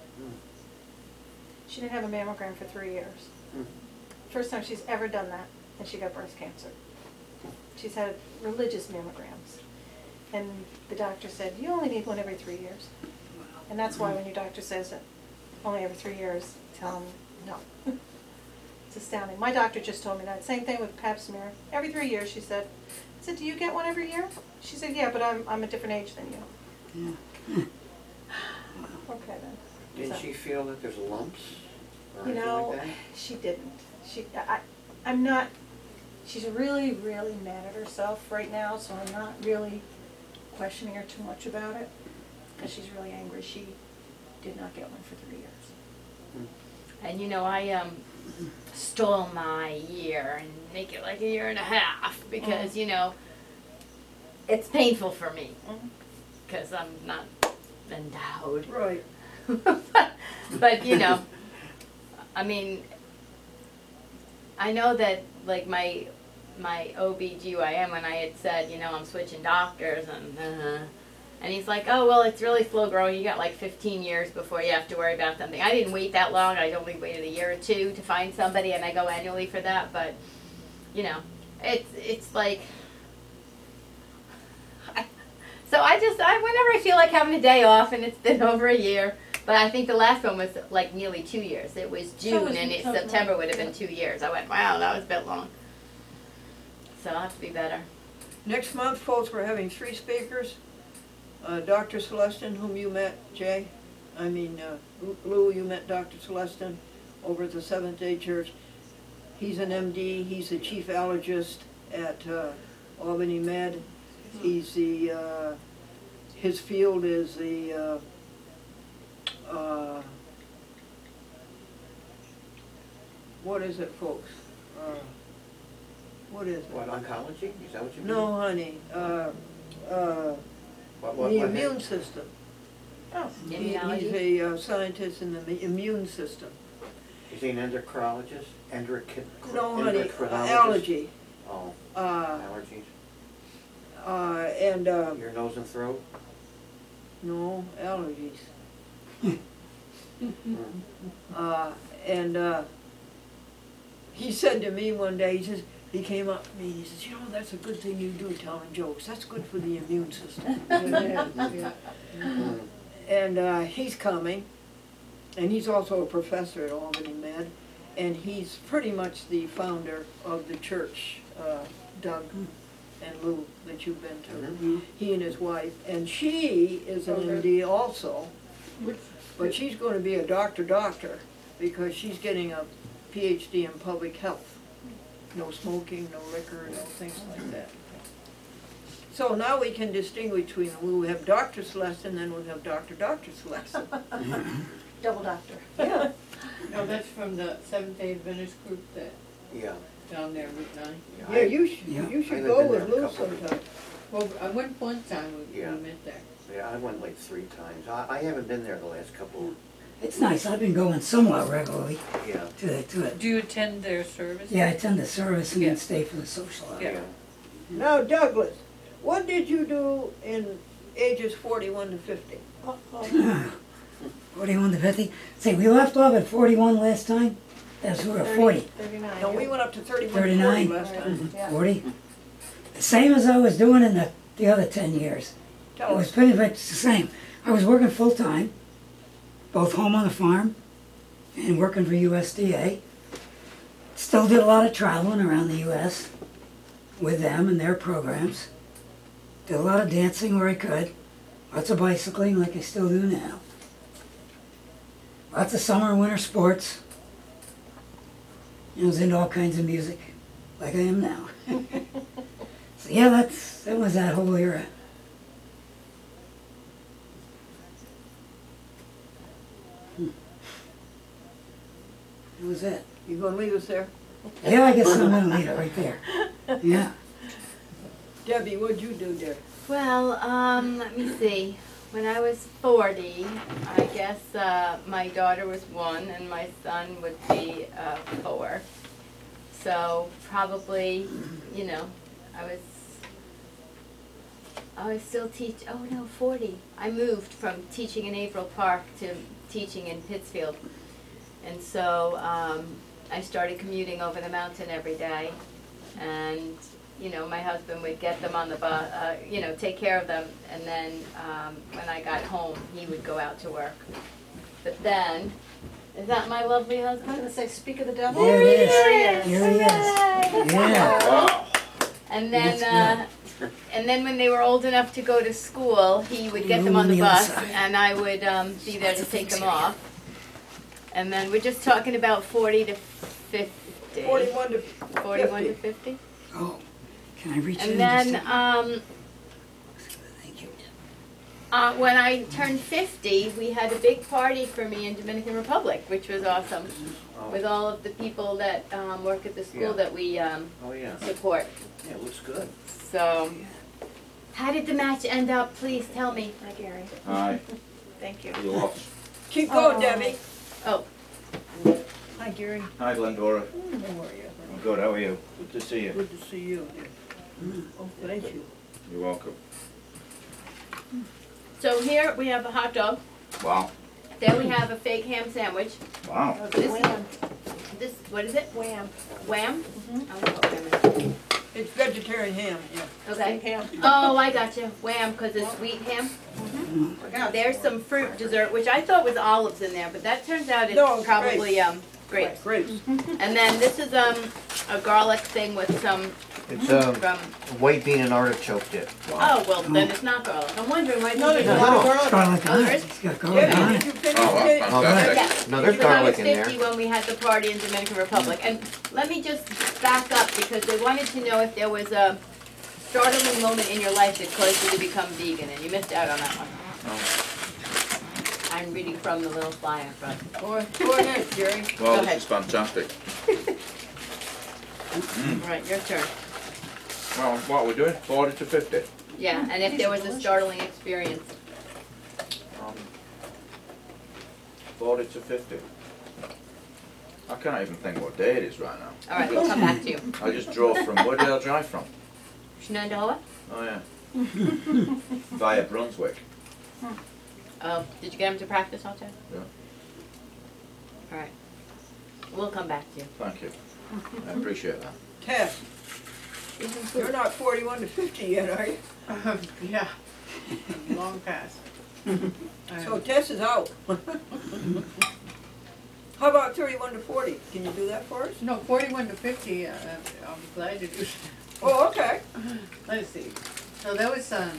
She didn't have a mammogram for 3 years. First time she's ever done that, and she got breast cancer. She's had religious mammograms, and the doctor said, you only need one every 3 years. And that's why when your doctor says it, only every 3 years, tell him no. It's astounding. My doctor just told me that. Same thing with pap smear. Every 3 years, she said. I said, do you get one every year? She said, yeah, but I'm a different age than you. Yeah. Okay then. Didn't So- she feel that there's lumps or You anything know, like that? she didn't. I'm not, she's really, really mad at herself right now, so I'm not really questioning her too much about it, because she's really angry. She did not get one for 3 years. And you know, I stole my year and make it like a year and a half because, you know, it's painful for me because I'm not endowed. Right. But, you know, I mean, I know that, like, my OB/GYN, when I had said, you know, I'm switching doctors, and he's like, oh, well, it's really slow growing. You got like 15 years before you have to worry about something. I didn't wait that long. I only waited a year or two to find somebody, and I go annually for that. But, you know, it's like, so whenever I feel like having a day off, and it's been over a year, but I think the last one was like nearly 2 years. It was June, and September would have been 2 years. I went, wow, that was a bit long. So I'll have to be better. Next month, folks, we're having 3 speakers. Dr. Celestin, whom you met, Jay. Lou, you met Dr. Celestin over at the Seventh-day Church. He's an MD. He's the chief allergist at Albany Med. He's the, his field is the, what is it, folks? What is it? What, oncology? Is that what you mean? No, honey. The immune system. Oh. He's a scientist in the immune system. Is he an endocrinologist? No, honey, Endocrinologist? allergy. Oh, And, your nose and throat? no, allergies. And he said to me one day, he came up to me, he says, you know, that's a good thing you do, telling jokes. That's good for the immune system. And he's coming, and he's also a professor at Albany Med, and he's pretty much the founder of the church, Doug and Lou, that you've been to. He and his wife, and she is an MD also, but she's going to be a doctor, because she's getting a PhD in public health. No smoking, no liquor, no things like that. So now we can distinguish between, we have doctor's lesson, and we have doctor's lesson. Double doctor. Yeah. No, that's from the Seventh-day Adventist group that, Yeah. down there, Route 9. Yeah, you should I've go been there with a Lou couple of sometime. Well, I went one time, we Yeah. met there. Yeah, I went like 3 times. I haven't been there the last couple. It's nice. I've been going somewhat regularly Yeah. to it. Do you attend their service? Yeah, I attend the service and Yeah. then stay for the social hour. Yeah. Now, Douglas, what did you do in ages 41 to 50? 41 to 50. Say, we left off at 41 last time. That's we were 40. 39. No, we went up to 31 to 39. 40 last time. Yeah. 40. The same as I was doing in the other 10 years. It Tell was us. pretty much the same. I was working full time, both home on the farm and working for USDA. Still did a lot of traveling around the U.S. with them and their programs. Did a lot of dancing where I could. Lots of bicycling like I still do now. Lots of summer and winter sports. I was into all kinds of music, like I am now. So yeah, that was that whole era. That was it. You gonna leave us there? Yeah, I guess I'm gonna leave it right there. Yeah. Debbie, what'd you do there? Well, let me see. When I was 40, I guess my daughter was 1 and my son would be 4. So probably, you know, I was still oh no, 40. I moved from teaching in Averill Park to teaching in Pittsfield. And so I started commuting over the mountain every day. And you know, my husband would get them on the bus, you know, take care of them, and then when I got home, he would go out to work. But then, is that my lovely I was husband? gonna say, speak of the devil. There it is. There he Here he is. Yeah. And That's then, and then when they were old enough to go to school, he would get them on the Room on the bus, other side. and I would be there Lots to of take things them here. off. And then we're just talking about 40 to 50. 41 to 41 to 50. Oh, can I reach in? And then, Thank you. when I turned 50, we had a big party for me in Dominican Republic, which was awesome, with all of the people that work at the school Yeah. that we Oh, yeah. support. Yeah, it looks good. So, how did the match end up? Please tell me. Hi, Gary. Hi, Thank you. you lost. Keep going, Oh. Debbie. Oh, Hi, Gary. Hi, Glendora. How are you? I'm good, how are you? Good to see you. Good to see you. Oh, thank you. You're welcome. so here we have a hot dog. Wow, There we have a fake ham sandwich. wow. This, Wham. this, what is it? Wham. Wham? Mhm. I don't know what wham is. It's vegetarian ham, yeah. Okay. Ham. Oh, I gotcha. Wham, because it's sweet ham. There's some fruit dessert, which I thought was olives in there, but that turns out it's No, it's probably grapes. Grapes. And then this is a garlic thing with some It's from. white bean and artichoke dip. Oh well, then it's not garlic. I'm wondering why. No, there's a people- lot of garlic. Garlic Oh, on there it. is? It's got garlic Debbie, on did it. you finish Oh, it? Oh, good. Yeah. No, there's Because garlic I in was there. 50 when we had the party in Dominican Republic, and let me just back up because they wanted to know if there was a startling moment in your life that caused you to become vegan, and you missed out on that one. I'm reading from the little flyer, but Go ahead, Jerry. Well, ahead. this is fantastic. all right, your turn. Well, what are we doing? 40 to 50? Yeah, and if there was a startling experience. 40 to 50. I can't even think what day it is right now. All right, we'll come back to you. I just drove from, where did I drive from? Shenandoah? Oh yeah. Via Brunswick. Oh, did you get him to practice all day? All right. We'll come back to you. Thank you. I appreciate that. Tess, you're not 41 to 50 yet, are you? Yeah, long past. So Tess is out. How about 31 to 40? Can you do that for us? No, 41 to 50, I'm glad to do that. Oh, okay. Let's see. So that was a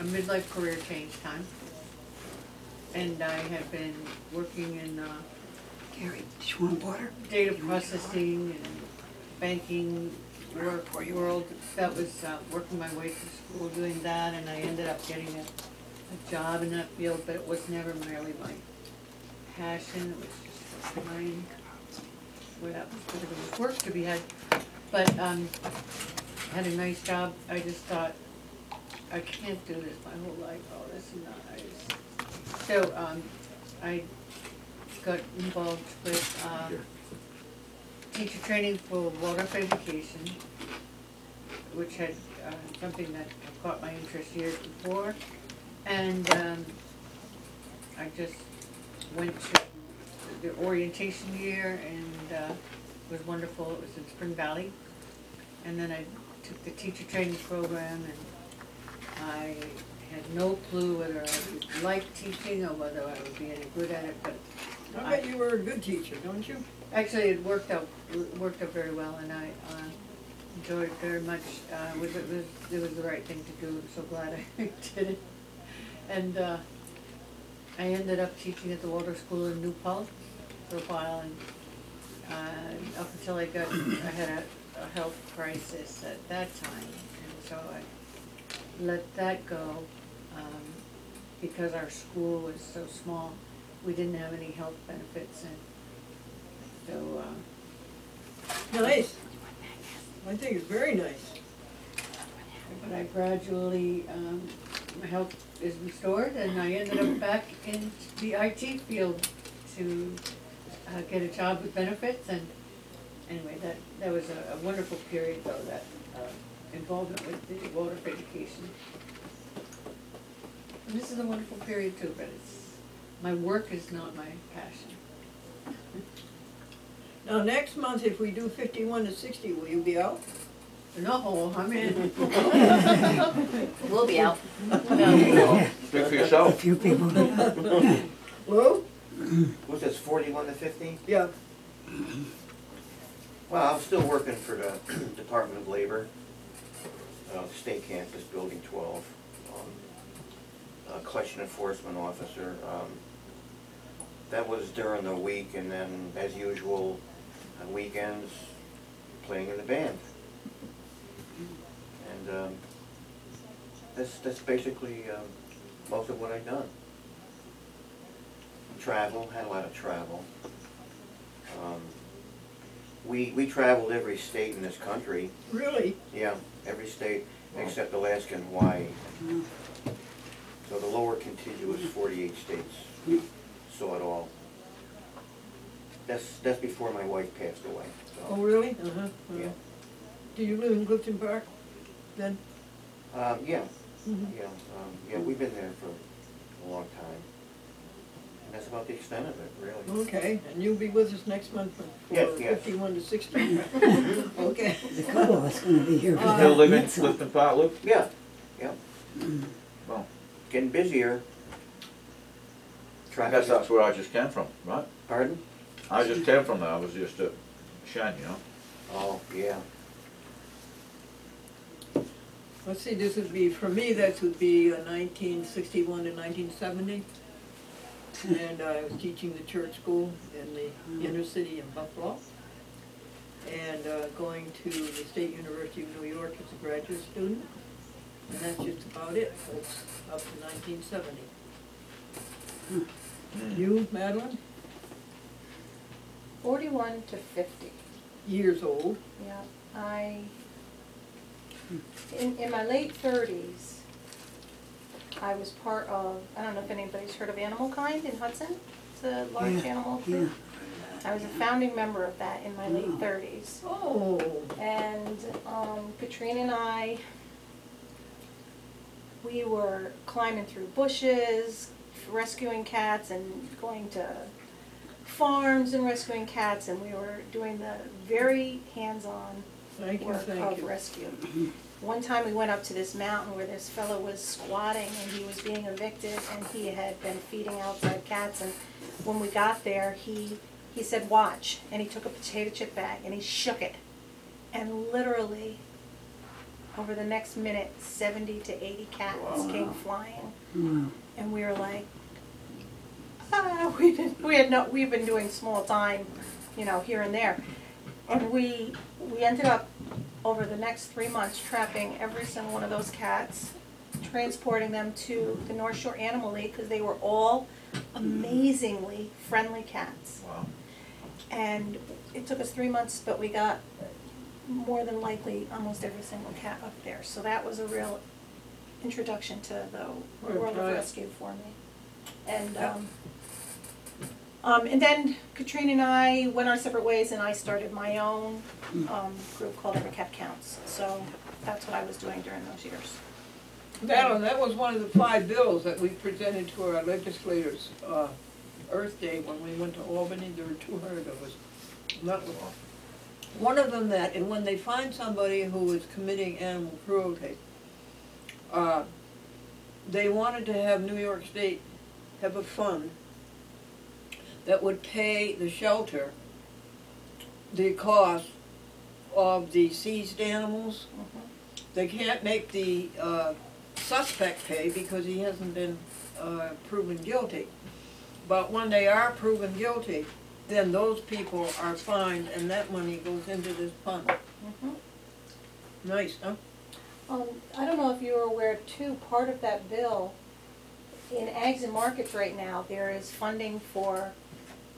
midlife career change time. And I had been working in Gary, do you want water? data processing and banking world. That was working my way through school doing that, and I ended up getting a job in that field, but it was never really my passion. It was just for mine. Without there was work to be had. But had a nice job. I just thought, I can't do this my whole life. Oh, this is not nice. So I got involved with teacher training for wildlife education, which had something that caught my interest years before. And I just went to the orientation year, and it was wonderful. It was in Spring Valley. And then I took the teacher training program, and I had no clue whether I would like teaching or whether I would be any good at it, but I bet you were a good teacher, don't you? actually it worked out very well, and I enjoyed it very much. It was the right thing to do. I'm so glad I did it. And I ended up teaching at the water school in New Paltz for a while, and up until I had a health crisis at that time, and so I let that go because our school was so small. We didn't have any health benefits, and so Nice. I think it's very nice. but I gradually my health is restored, and I ended up back in the IT field to get a job with benefits. And anyway, that was a wonderful period, though, that involvement with the wildlife education. And this is a wonderful period too, but my work is not my passion. Now, next month, if we do 51 to 60, will you be out? No, I'm in. We'll be out. Speak for A yourself. few people. Lou? Was this 41 to 50? Yeah. Well, I'm still working for the Department of Labor, State Campus, Building 12, collection enforcement officer. That was during the week, and then, as usual, on weekends, playing in the band. And that's basically most of what I've done. Travel, had a lot of travel. We traveled every state in this country. Really? Yeah, every state except Alaska and Hawaii. So the lower contiguous 48 states saw it all. That's before my wife passed away. So. Oh, really? Uh-huh. Yeah. Do you live in Clifton Park then? Yeah. Mhm. Yeah, we've been there for a long time. And that's about the extent of it, really. Okay, and you'll be with us next month for Yes, yes. 51 to 60? Okay. The couple of us gonna be here for that. Still live in That's all. Clifton Park, Luke? Yeah, yeah. Well, Getting busier. I guess that's where I just came from, right? Pardon? I just came from there. I was just at Shen, you know. Oh, yeah. Let's see, this would be, for me, that would be 1961 to 1970. And I was teaching the church school in the inner city in Buffalo. And going to the State University of New York as a graduate student. And that's just about it, folks, up to 1970. You, Madeline? 41 to 50. Years old. Yeah, in my late 30s, I was part of, I don't know if anybody's heard of Animal Kind in Hudson. It's a large animal group. I was a founding member of that in my late 30s. Oh. And Katrina and I, we were climbing through bushes, rescuing cats, and going to farms and rescuing cats, and we were doing the very hands-on Thank you, work thank of you. rescue. One time we went up to this mountain where this fellow was squatting and he was being evicted and he had been feeding outside cats, and when we got there he said, "Watch," and he took a potato chip bag and he shook it, and literally over the next minute 70 to 80 cats came flying. And we were like, we've been doing small time, you know, here and there. And we ended up, over the next 3 months, trapping every single one of those cats, transporting them to the North Shore Animal League, because they were all amazingly friendly cats. Wow. And it took us 3 months, but we got more than likely almost every single cat up there. So that was a real introduction to the world of rescue for me. And then Katrina and I went our separate ways, and I started my own group called Every Cat Counts. So that's what I was doing during those years. That was one of the 5 bills that we presented to our legislators Earth Day when we went to Albany. There were 200 of us. That was one of them that, and when they find somebody who is committing animal cruelty, they wanted to have New York State have a fund that would pay the shelter the cost of the seized animals. They can't make the suspect pay because he hasn't been proven guilty. But when they are proven guilty, then those people are fined and that money goes into this fund. Nice, huh? I don't know if you were aware too, part of that bill, in Ags and Markets right now, there is funding for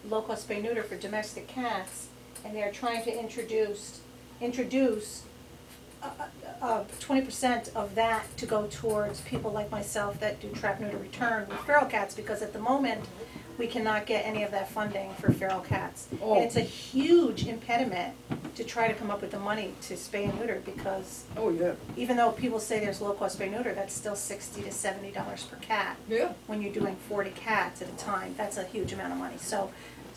low-cost spay-neuter for domestic cats, and they're trying to introduce 20% of that to go towards people like myself that do trap, neuter, return with feral cats, because at the moment we cannot get any of that funding for feral cats. Oh. And it's a huge impediment to try to come up with the money to spay and neuter, because Oh, yeah. even though people say there's low-cost spay-neuter, that's still $60 to $70 per cat. Yeah. When you're doing 40 cats at a time, that's a huge amount of money. So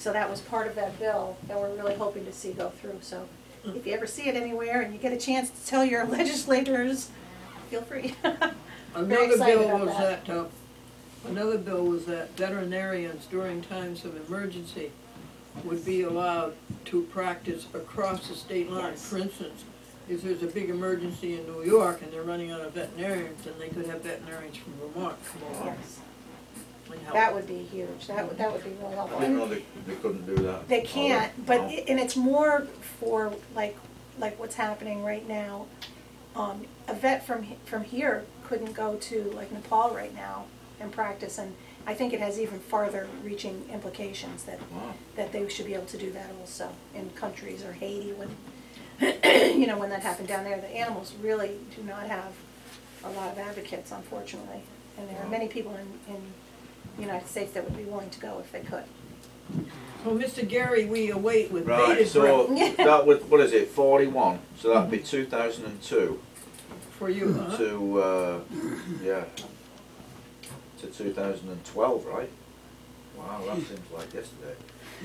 that was part of that bill that we're really hoping to see go through. So if you ever see it anywhere and you get a chance to tell your legislators, feel free. Another bill was that veterinarians during times of emergency would be allowed to practice across the state line. Yes. For instance, if there's a big emergency in New York and they're running out of veterinarians, then they could have veterinarians from Vermont come over Yes. and help. That would be huge. That would be really I helpful. didn't know they couldn't do that. They can't, Oh, but no. and it's more for like what's happening right now. A vet from here couldn't go to like Nepal right now and practice, and I think it has even farther reaching implications that Wow. that they should be able to do that also in countries, or Haiti when you know, when that happened down there. The animals really do not have a lot of advocates, unfortunately, and there are many people in the United States that would be willing to go if they could. So, Mr. Gary, we await with Right, bated so breath that would, what is it, 41? So that'd be 2002 for you, huh? to, yeah, to 2012, right? Wow, that seems like yesterday.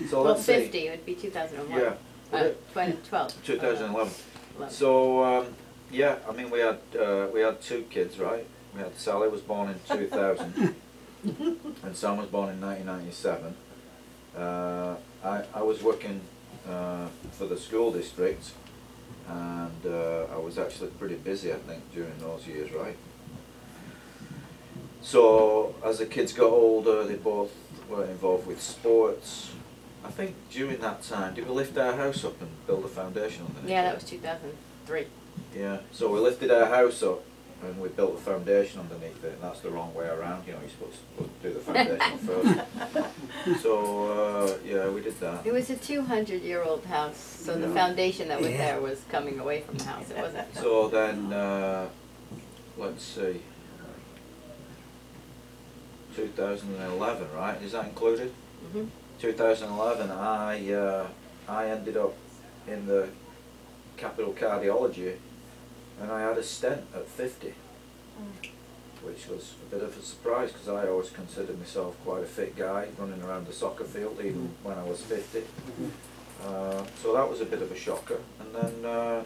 So Well, let's see. 50, it would be 2001. Yeah. Would it? 2012. 2011. 11. So, yeah, I mean, we had 2 kids, right? We had Sally was born in 2000, and Sam was born in 1997. I was working for the school district, and I was actually pretty busy, I think, during those years, right? So as the kids got older, they both were involved with sports. I think during that time, did we lift our house up and build a foundation underneath Yeah, it? that was 2003. Yeah, so we lifted our house up and we built a foundation underneath it, and that's the wrong way around, you know, you're supposed to do the foundation first. So, yeah, we did that. It was a 200-year-old house, so the Yeah. foundation that was Yeah. there was coming away from the house. It wasn't. So then, let's see, 2011, right, is that included? Hmm. 2011, I ended up in the capital cardiology, and I had a stent at 50, which was a bit of a surprise because I always considered myself quite a fit guy, running around the soccer field even when I was 50. So that was a bit of a shocker. And then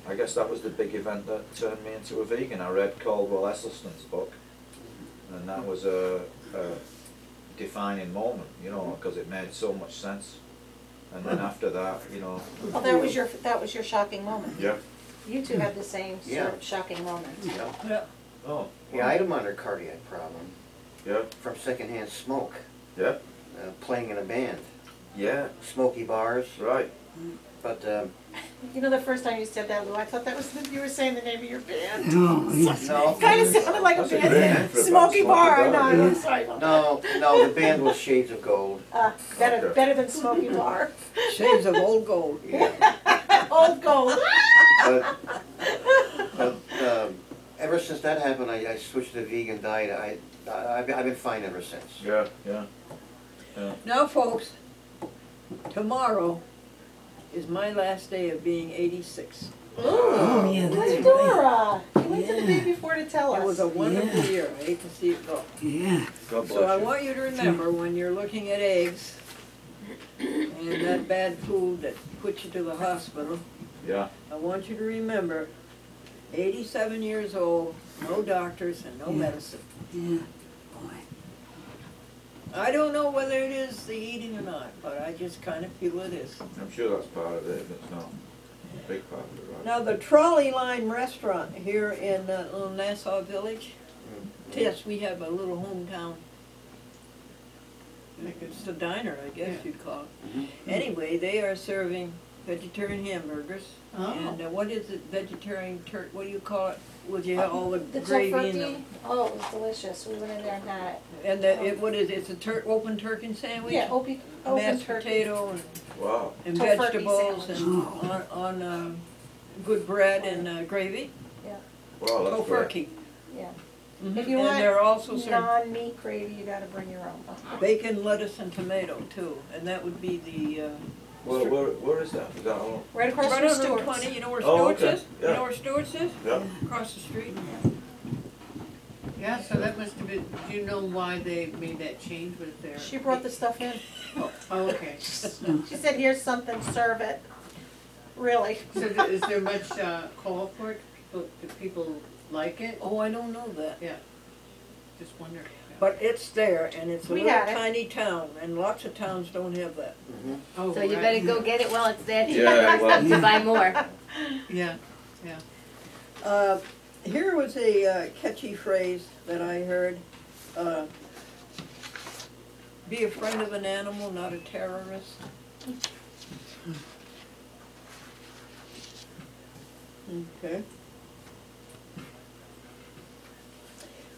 I guess that was the big event that turned me into a vegan. I read Caldwell Esselstyn's book, and that was a defining moment, you know, because it made so much sense. And then after that, you know. Well, that was your shocking moment. Yeah. You two had the same Yeah. sort of shocking moment. Yeah. Yeah. Oh. Yeah, I had a minor cardiac problem Yeah. from secondhand smoke, Yeah. playing in a band, Yeah. smoky bars, Right. but You know, the first time you said that, Lou, I thought that was you were saying the name of your band. Oh, yes. no, Kind of sounded like That's a a great band. name for a band, Smoky Bar. Smoky No, Bar, I'm yeah. sorry about that. no, the band was Shades of Gold. Better, Okay. better than Smoky Bar. Shades of old gold. Yeah. Old gold. But ever since that happened, I switched to the vegan diet. I've been fine ever since. Yeah. Yeah. Now, folks, tomorrow is my last day of being 86. Oh, yeah, that's right. Glendora. You went to the Yeah. day before to tell us. It was a wonderful Yeah. year. I hate to see it go. Yeah. God bless So I you. want you to remember when you're looking at eggs and that bad food that puts you to the hospital, Yeah. I want you to remember 87 years old, no doctors and no Yeah. medicine. Yeah. Boy. I don't know whether it is the eating or not, but I just kind of feel it is. I'm sure that's part of it, but it's not a big part of it, right? Now, the Trolley Line Restaurant here in little Nassau Village, yes, we have a little hometown. It's the diner, I guess you'd call it. Anyway, they are serving vegetarian hamburgers. Oh. And what is it, vegetarian what do you call it? Would you have all the The gravy in tofurkey. them? Oh, it was delicious. We went in there and had it. And what is it? It's a open turkey sandwich? Yeah, open Mashed turkey. potato Wow. and Tofurkey vegetables sandwich. and on good bread and gravy. Wow, that's great. Tofurkey. Yeah. Mhm. If you And want they're also served non-meat gravy, you gotta bring your own. bacon, lettuce, and tomato too, and that would be the, Where is that? Is that all? Right across right from on Route Stewart's. 20, you know where Oh, Stewart's okay. is? You Yeah. know where Stewart's is? Yeah. Across the street. Yeah, so that must have been, do you know why they made that change with their? She brought the stuff in. Oh, okay. She said, here's something, serve it. Really. So is there much call for it? Do people like it? Oh, I don't know that. Yeah, just wonder. But it's there, and it's a We little got it. tiny town, and lots of towns don't have that. Oh, So you right. better go get it while it's there Yeah, well, to buy more. Yeah, yeah. Here was a catchy phrase that I heard. Be a friend of an animal, not a terrorist. Okay.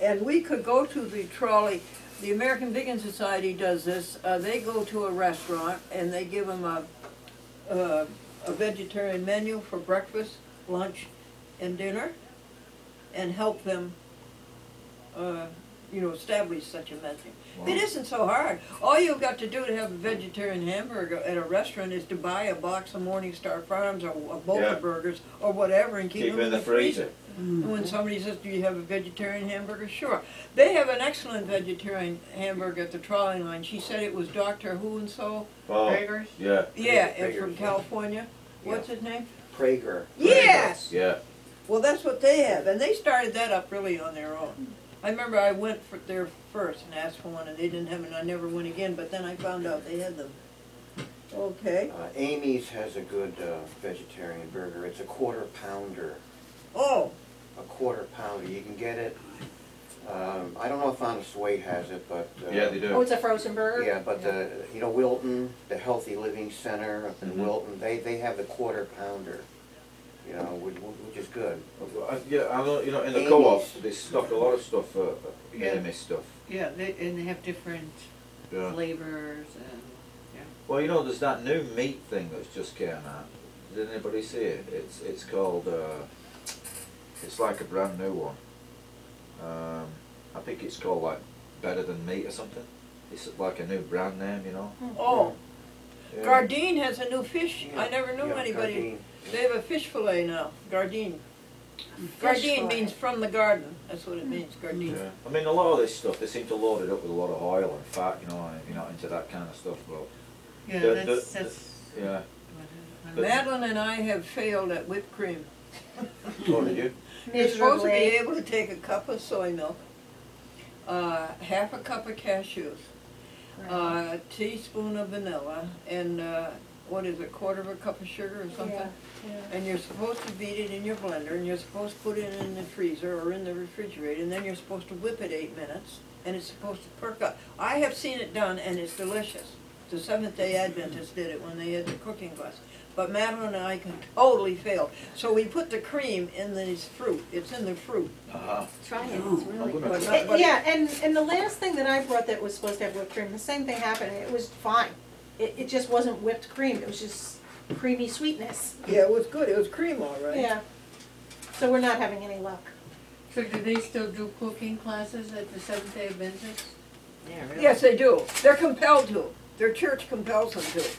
And we could go to the trolley, the American Vegan Society does this, they go to a restaurant and they give them a vegetarian menu for breakfast, lunch, and dinner, and help them, establish such a menu. It isn't so hard. All you've got to do to have a vegetarian hamburger at a restaurant is to buy a box of Morningstar Farms or a bowl Yeah. of burgers or whatever and keep keep them it in the freezer. And when somebody says, do you have a vegetarian hamburger? Sure. They have an excellent vegetarian hamburger at the trolley line. She said it was Dr. Who and so. Oh, Gregors? yeah, Yeah, Prager's, it's from yeah. California. What's his name? Prager. Yes! yeah. Well, that's what they have, and they started that up really on their own. I remember I went there first and asked for one, and they didn't have it, and I never went again, but then I found out they had them. Okay. Amy's has a good vegetarian burger. It's a quarter pounder. Oh, A quarter pounder. You can get it. I don't know if Honest Weight has it, but Yeah, they do. Oh, it's a frozen burger? yeah, but Wilton, the Healthy Living Center up in Wilton, they have the quarter pounder. Which is good. Yeah, I know, in the Amy's. co-op, they stock a lot of stuff, Yeah. Amy stuff. Yeah, and they have different Yeah. flavors and, Well, there's that new meat thing that's just came out. Did anybody see it? It's called, it's like a brand new one. I think it's called like Better Than Meat or something. It's like a new brand name, oh. Yeah. Gardein has a new fish. I never knew Yeah, anybody. Gardein. They have a fish fillet now, Gardein. Gardine means from the garden, that's what it means, gardine. Yeah. I mean, a lot of this stuff, they seem to load it up with a lot of oil and fat, you know, and if you're not into that kind of stuff, well, Yeah, that's. yeah. Madeline and I have failed at whipped cream. Oh, did you? You're supposed to be Miserably. able to take a cup of soy milk, half a cup of cashews, a teaspoon of vanilla, and what is it, quarter of a cup of sugar or something? Yeah. And you're supposed to beat it in your blender, and you're supposed to put it in the freezer or in the refrigerator, and then you're supposed to whip it 8 minutes, and it's supposed to perk up. I have seen it done, and it's delicious. The Seventh-day Adventists did it when they had the cooking class. But Madeline and I can totally fail. So we put the cream in this fruit. It's in the fruit. Uh-huh. Try it, it's really gonna- good. But Yeah, and the last thing that I brought that was supposed to have whipped cream, the same thing happened, and it was fine. It just wasn't whipped cream, it was just creamy sweetness. Yeah, it was good. It was cream, all right. Yeah. So we're not having any luck. So do they still do cooking classes at the Seventh-day Adventists? Yeah, really. Yes, they do. They're compelled to. Their church compels them to.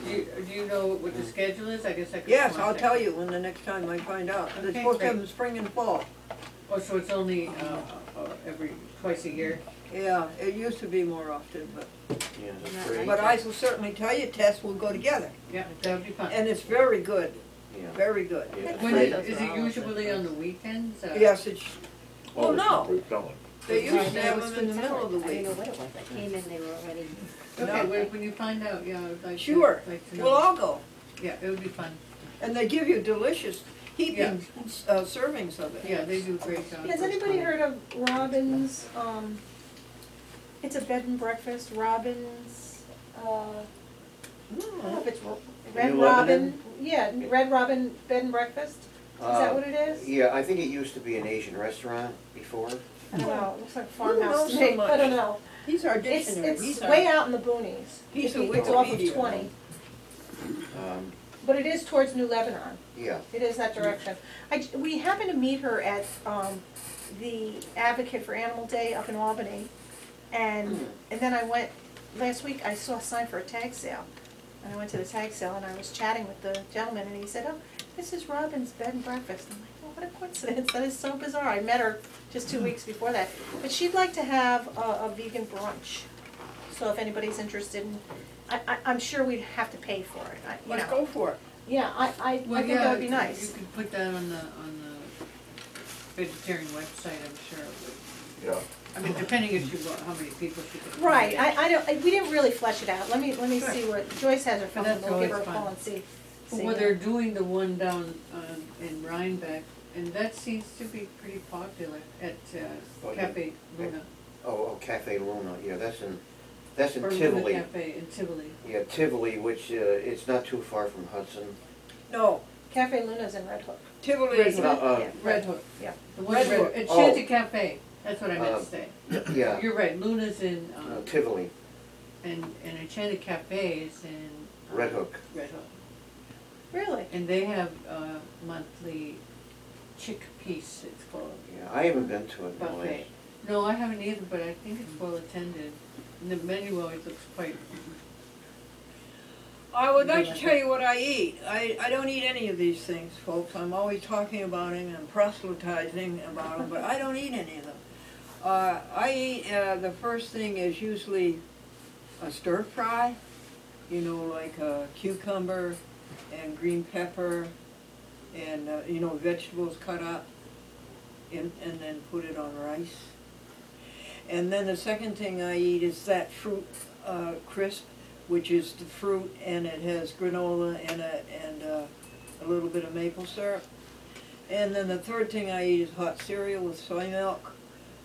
Do you know what the schedule is? I guess I could. Yes, I'll contact tell you. you when the next time I find out. They're Okay, supposed to have great. them spring and fall. Oh, so it's only twice a year? Yeah, it used to be more often, but Yeah, that's great. but I will certainly tell you, Tess, we'll go together. Yeah, that would be fun. And it's very good, Yeah. very good. Yeah. When Great. is it usually on the weekends? Yes, it's, Oh, oh no, fruit salad. they used to Yeah, have it was them in the food middle of the salad. I didn't week. know what it was, I came in, they were already. Okay, when you find out, yeah, I'd like to. Sure, like to know. we'll all go. Yeah, it would be fun. And they give you delicious heaping servings of it. Yeah, they do a great job. Has anybody heard of Robin's, it's a bed and breakfast, Robin's, I don't know if it's Red New Robin, Lebanon? yeah, Red Robin Bed and Breakfast, is that what it is? Yeah, I think it used to be an Asian restaurant before. I don't know, it looks like Who farmhouse knows to so me, much? I don't know. He's our dictionary. It's He's way our, out in the boonies. he's a It's off of Wikipedia. 20, Um, but it is towards New Lebanon. yeah, It is that direction. We happened to meet her at the Advocate for Animal Day up in Albany, and then I went, last week I saw a sign for a tag sale. And I went to the tag sale and I was chatting with the gentleman and he said, oh, this is Robin's Bed and Breakfast. I'm like, oh, what a coincidence, that is so bizarre. I met her just 2 weeks before that. But she'd like to have a vegan brunch. So if anybody's interested in, I'm sure we'd have to pay for it. You Let's know. go for it. Yeah, I Well, think that would be nice. You could put that on the vegetarian website, I'm sure it would. Yeah. I mean, depending if you want, how many people she could. Right, I don't, we didn't really flesh it out. Let me Sure. see what, Joyce has her phone, that's we'll give her a always call fun. and see. Well, they're doing the one down in Rhinebeck, and that seems to be pretty popular at Oh, yeah. Cafe Luna. oh, Cafe Luna, yeah, that's in Or Luna Tivoli. Cafe in Tivoli. Yeah, Tivoli, which, it's not too far from Hudson. No, Cafe Luna's in Red Hook. Tivoli Red is Hook. not, Yeah, Red Hook. Yeah. The one Red Red Hook. It's Oh. Shanty Cafe, that's what I meant to say. Yeah, You're right, Luna's in, Tivoli, and Enchanted Cafe is in. Red Hook. Red Hook. Really? And they have monthly chickpeas, it's called, Yeah, I haven't been to it, no, buffet. No, I haven't either, but I think it's well attended. And the menu always looks quite, I would like to tell you what I eat. I don't eat any of these things, folks. I'm always talking about them and proselytizing about them, but I don't eat any of them. I eat, the first thing is usually a stir fry, you know, like a cucumber and green pepper and, you know, vegetables cut up and then put it on rice. And then the second thing I eat is that fruit crisp, which is the fruit, and it has granola in it and a little bit of maple syrup. And then the third thing I eat is hot cereal with soy milk.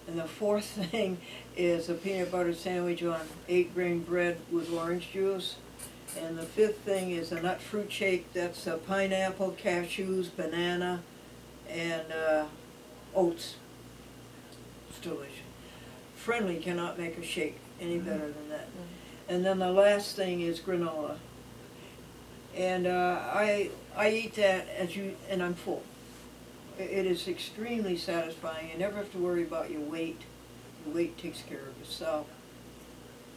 And the fourth thing is a peanut butter sandwich on 8-grain bread with orange juice. And the fifth thing is a nut fruit shake. That's pineapple, cashews, banana, and oats. It's delicious. Friendly cannot make a shake any better than that. And then the last thing is granola. And I eat that and I'm full. It is extremely satisfying. You never have to worry about your weight. Your weight takes care of itself.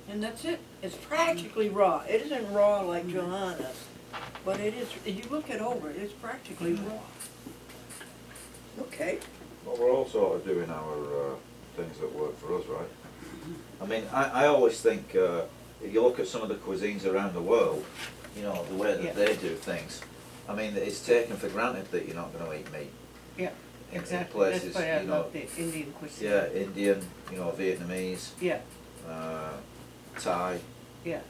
And that's it. It's practically raw. It isn't raw like Johanna's, but it is, if you look it over, it's practically raw. Okay. Well, we're all sort of doing our things that work for us, right? I mean, I always think if you look at some of the cuisines around the world, you know, the way that they do things, I mean, it's taken for granted that you're not going to eat meat. Yeah, In exactly. places, That's why I you know, love the Indian cuisine. yeah, Indian, you know, Vietnamese, Yeah, Thai, yeah.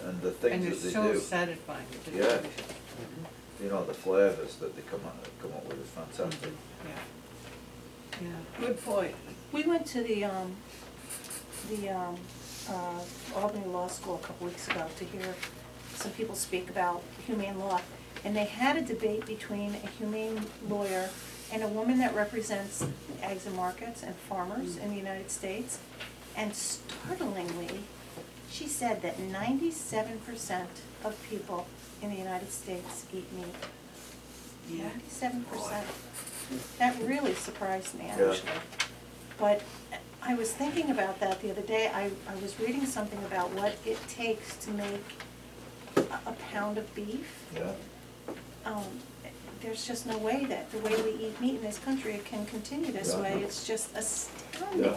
and the things And that it's they so do. satisfying. It's Yeah. delicious. You know, the flavours that they come up with is fantastic. Yeah. Yeah. Good point. We went to the Albany Law School a couple weeks ago to hear some people speak about humane law. And they had a debate between a humane lawyer and a woman that represents eggs and markets and farmers in the United States. And startlingly, she said that 97% of people in the United States eat meat. 97%. That really surprised me, Yeah. actually. But I was thinking about that the other day. I was reading something about what it takes to make a pound of beef. Yeah. There's just no way that the way we eat meat in this country it can continue this Yeah. way. It's just astounding, Yeah.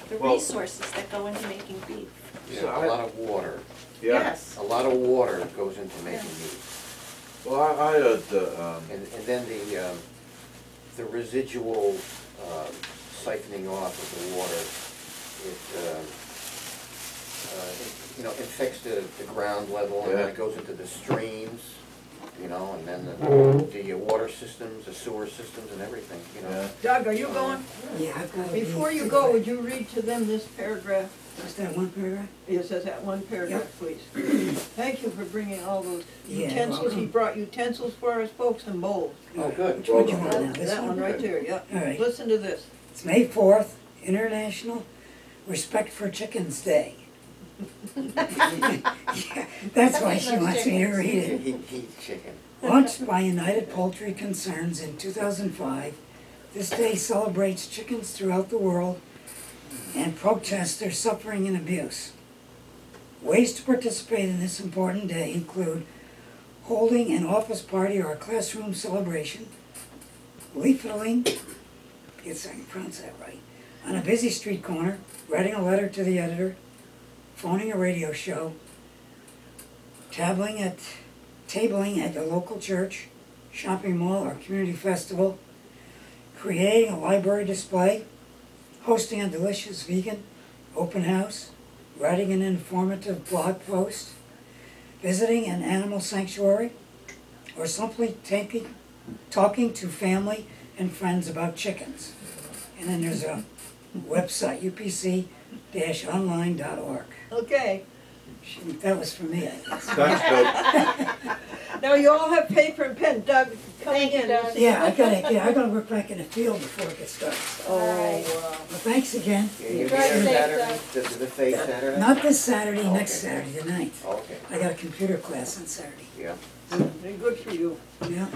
the Well- resources that go into making beef. Yeah, So a lot of water. Yeah. Yes. A lot of water goes into making Yeah. meat. Well, I heard that. And then the residual siphoning off of the water, you know, infects the ground level, and then it goes into the streams, you know, and then the water systems, the sewer systems, and everything, you know. Yeah. Doug, are you going? Yeah, I've got to Before you go, would you read to them this paragraph? Just that one paragraph? Yes, that's that one paragraph, please. Thank you for bringing all those Yeah, utensils. He welcome. brought utensils for us folks and bowls. Oh, good. Which one do you want now? This That one right there, yeah. All right. Listen to this. It's May 4th, International Respect for Chickens Day. Yeah, that's why she wants me to read it. He chicken. Launched by United Poultry Concerns in 2005, this day celebrates chickens throughout the world and protests their suffering and abuse. Ways to participate in this important day include holding an office party or a classroom celebration, leafleting, yes, I can pronounce that right, on a busy street corner, writing a letter to the editor, phoning a radio show, tabling at your local church, shopping mall, or community festival, creating a library display, hosting a delicious vegan open house, writing an informative blog post, visiting an animal sanctuary, or simply talking to family and friends about chickens. And then there's a website, upc-online.org. Okay. That was for me, I guess. Thanks, Doug. Now you all have paper and pen. Doug, coming Thank you, in. Doug. Yeah, I gotta work back in the field before it gets started. Oh, Alright. wow. Well, thanks again. You'll be Drive there safe, Saturday, Doug. the face Saturday? Not this Saturday, next Okay. Saturday, the 9th. Okay, I got a computer class on Saturday. yeah. Very good for you. Yeah,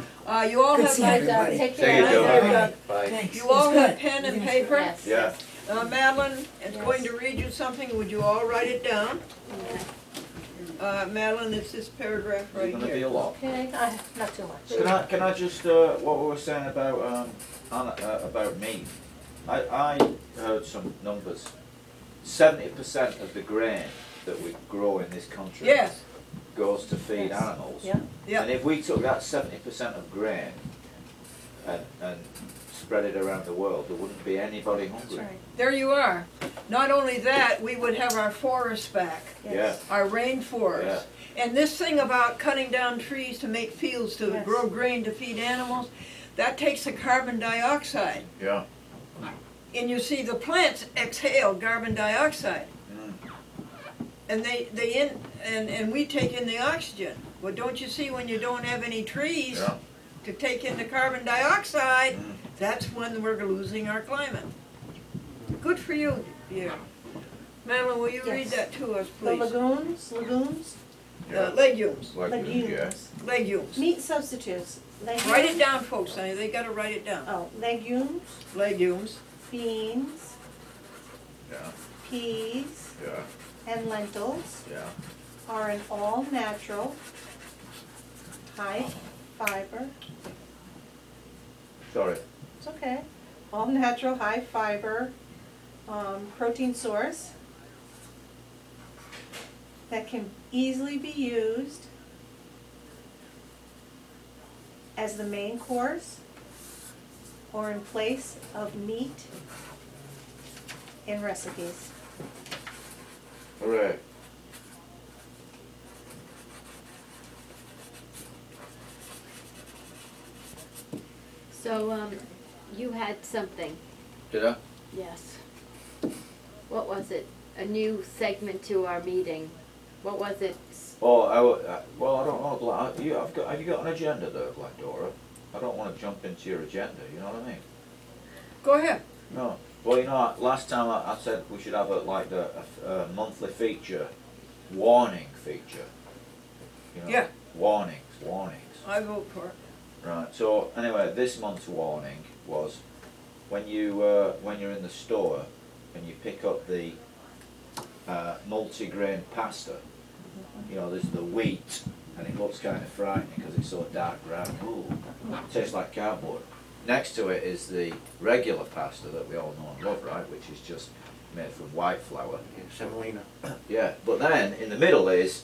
You all good have, seeing everybody. Take Take care. it, Doug. Bye, Doug. Bye. Thanks. You all It was have good. pen and Yeah. paper? Yes. Yeah. Madeline is going to read you something. Would you all write it down? Madeline, it's this paragraph It's right going to be a here. lot. Okay, not too much. Can I just what we were saying about meat? I heard some numbers. 70% of the grain that we grow in this country Yes, goes to feed Yes. animals. Yeah. yeah. And if we took that 70% of grain and spread it around the world, there wouldn't be anybody That's hungry. right. There you are. Not only that, we would have our forests back, Yeah. our rainforests. And this thing about cutting down trees to make fields to Yes. grow grain to feed animals, that takes the carbon dioxide. Yeah. And you see, the plants exhale carbon dioxide. Mm. And and we take in the oxygen. Well, don't you see, when you don't have any trees Yeah. to take in the carbon dioxide, Mm. that's when we're losing our climate. Good for you, dear. Madeline, will you read Yes. that to us, The please? legumes, Legumes. legumes, Legumes. meat substitutes. Legumes. Write it down, folks, honey. They gotta write it down. Oh, legumes, Legumes. beans, Yeah. peas, Yeah. and lentils Yeah. are an all-natural, high fiber, Sorry. it's okay, all natural, high fiber, protein source that can easily be used as the main course or in place of meat in recipes. Hooray. So, you had something, Did I? yes. What was it? A new segment to our meeting. What was it? Oh, well, I don't know. Have you got an agenda there, Glendora? I don't want to jump into your agenda. You know what I mean? Go ahead. No. Well, you know, last time I said we should have a monthly feature, warning feature. You know, Yeah. Warnings. I vote for it. Right. So anyway, this month's warning was when you're in the store and you pick up the multi-grain pasta. You know, there's the wheat, and it looks kind of frightening because it's so dark brown. Ooh, it tastes like cardboard. Next to it is the regular pasta that we all know and love, right? Which is just made from white flour. Semolina. Yeah, but then in the middle is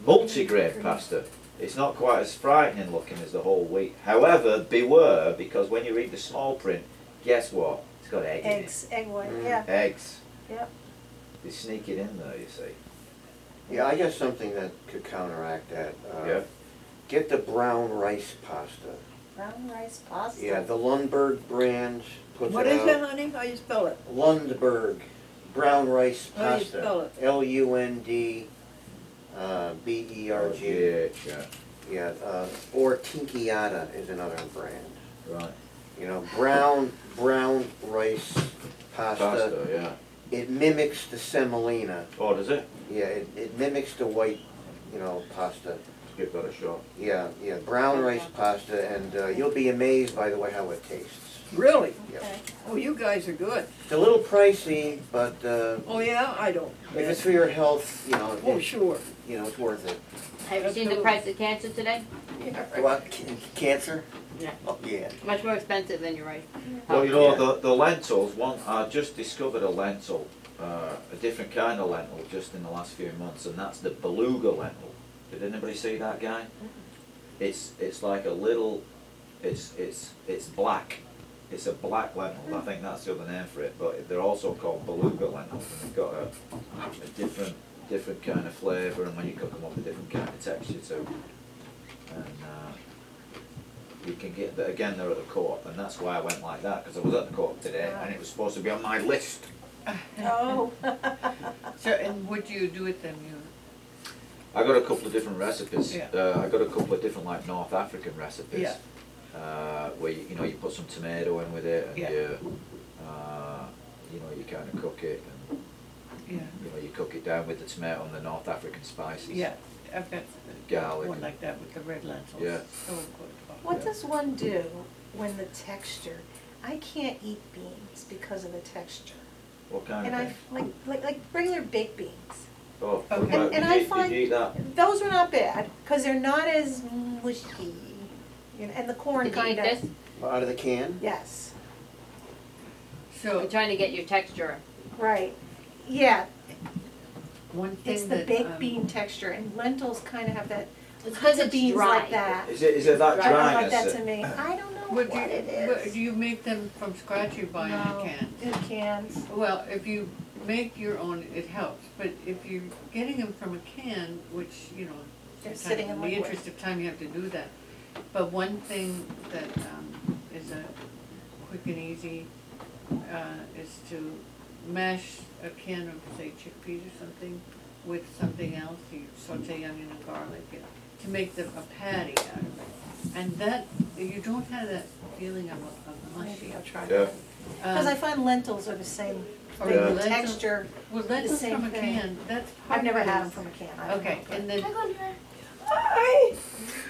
multi-grain pasta. It's not quite as frightening looking as the whole wheat. However, beware, because when you read the small print, guess what? It's got egg Eggs, egg white, yeah. in it. Eggs. Yep. They sneak it in there, you see. Yeah, I got something that could counteract that. Yeah. Get the brown rice pasta. Brown rice pasta. Yeah, the Lundberg brand puts What it is out. it, honey? How you spell it? Lundberg brown rice How do you pasta. spell it? Lundberg. Yeah. Yeah, or Tinkiata is another brand. Right. You know, brown rice pasta. Pasta, yeah. It mimics the semolina. Oh, does it? Yeah, it mimics the white, pasta. Give that a shot. Yeah, brown rice pasta, and you'll be amazed by the way how it tastes. Really? Yeah. Okay. Oh, you guys are good. It's a little pricey, but Oh, yeah? I don't. if it's for your health, Oh, sure. it's worth it. Have you seen the price of cancer today? What, cancer? Yeah. Oh, yeah. Much more expensive than your rice. Well, you know, the lentils, I just discovered a lentil, a different kind of lentil just in the last few months, and that's the beluga lentil. Did anybody see that guy? It's like a little, it's black. It's a black lentil. I think that's the other name for it, but they're also called beluga lentils, and they've got a different kind of flavour, and when you cook them up, a different kind of texture too. And you can get that again. They're at the co-op, and that's why I went like that, because I was at the co-op today, and it was supposed to be on my list. Oh. So, and what do you do with them? I got a couple of different recipes. Yeah. I got a couple of different like North African recipes. Yeah. Where you put some tomato in with it, and Yeah. you kind of cook it, and Yeah. you cook it down with the tomato and the North African spices. Yeah, I've got Garlic. one like that with the red lentils. Yeah. So good. What does one do when the texture? I can't eat beans because of the texture. What kind And of I thing? like regular baked beans. Oh, Okay. right, And you I eat- find you eat that. those are not bad because they're not as mushy. And the corn Did you eat kind this? of. Out of the can? Yes. So, I'm trying to get your texture. Right. Yeah. one thing It's the that, baked bean texture, and lentils kind of have that. It's 'cause lots of it's beans dry. like that. Is it that I don't dryness? like that to me. I don't know What what it what, is. do you make them from scratch or you buy No, in cans? in cans. Well, if you make your own, it helps, but if you're getting them from a can, which, They're sometimes sitting in in the liquid. interest of time, you have to do that. But one thing that, is a quick and easy, is to mash a can of, say, chickpeas or something with something else, you saute onion and garlic, to make them a patty out of it. And that, you don't have that feeling of a mushy. Maybe I'll try Yeah. that. Because I find lentils are the same Or thing, the lentil- texture. Well, the lentils same from a thing. can, that's part I've never of it had them is- from a can. I don't Okay, know. and then, Hi!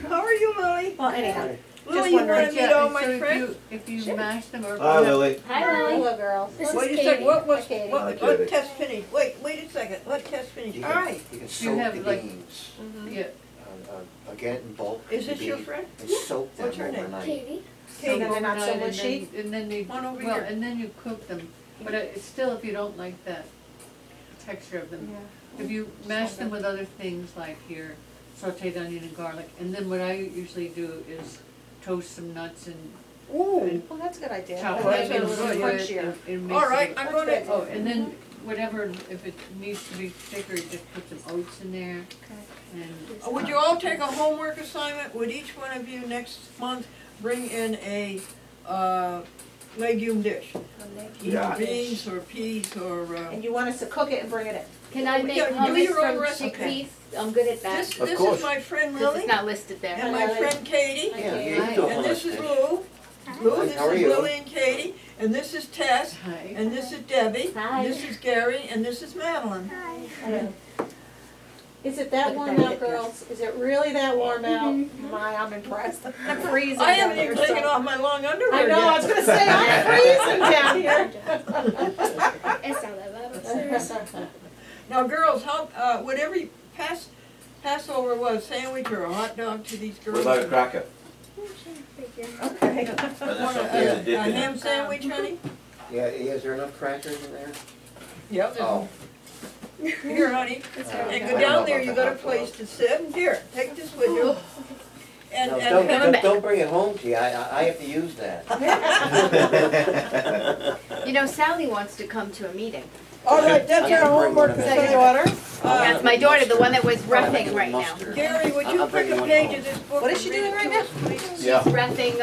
How are you, Lily? Well, anyhow, Lily, just you wondering. wanna meet all yeah, my so friends? if you mash them or. Hi, Lily. Hi, Lily. Hello, girls. Wait a second, what was, Katie. Hi, what Katie. test finish? Wait a second, what test finish? You All can, right. you can You soak have the like- beans Yeah, get it in bulk. Is this your maybe, friend? And soak them What's her name? overnight. Katie? And then they're not so overnight, and mushy? then- And then you, One over well, here. and then you cook them, but it's still, if you don't like that texture of them, if you mash them with other things like your sauteed onion and garlic, and then what I usually do is toast some nuts and Ooh, Well, that's a good idea. chop Oh, that onions sounds and good. put it, Crunchier. and all makes right, it. I'm That's gonna, good. Oh, and then whatever, if it needs to be thicker, just put some oats in there and. would you all take a homework assignment? Would each one of you next month bring in a, legume dish? Yeah. Beans or peas or, And you want us to cook it and bring it in? Can I make Yeah, do hummus your own from recipe. chickpeas? I'm good at that. this, Of this course. is my friend This Lily, is not listed there. and my friend Katie, Yeah, you Hi. can do a and this hummus is dish. Lou. Lou, Hi, this how are is you? Lily and Katie, and this is Tess, Hi. and this is Debbie, Hi. this is Gary, and this is Madeline. Is it that warm out, girls? Is it really that warm out? My, I'm impressed. I'm freezing I down haven't here. even taken so- off my long underwear I know, I yet. was gonna say, I'm freezing down here. It's not that bad, seriously. Now, girls, how, whatever you Passover was, sandwich or a hot dog to these What girls? about a cracker? Okay. And then Want something a to dip in ham it. sandwich, honey? Yeah, is there enough crackers in there? Yep. Oh. Here, honey, and go I don't down know there, about you the got a hot place dog. to sit. Here, take this with you. And, No, and, don't bring it home to you, I have to use that. You know, Sally wants to come to a meeting. all right, that's your homework Is that your daughter? That's my daughter, the one that was roughing right now. Gary, would you I'll pick bring a one page home. of this book? What is and she read doing it right to now? us, please? Yeah. She's roughing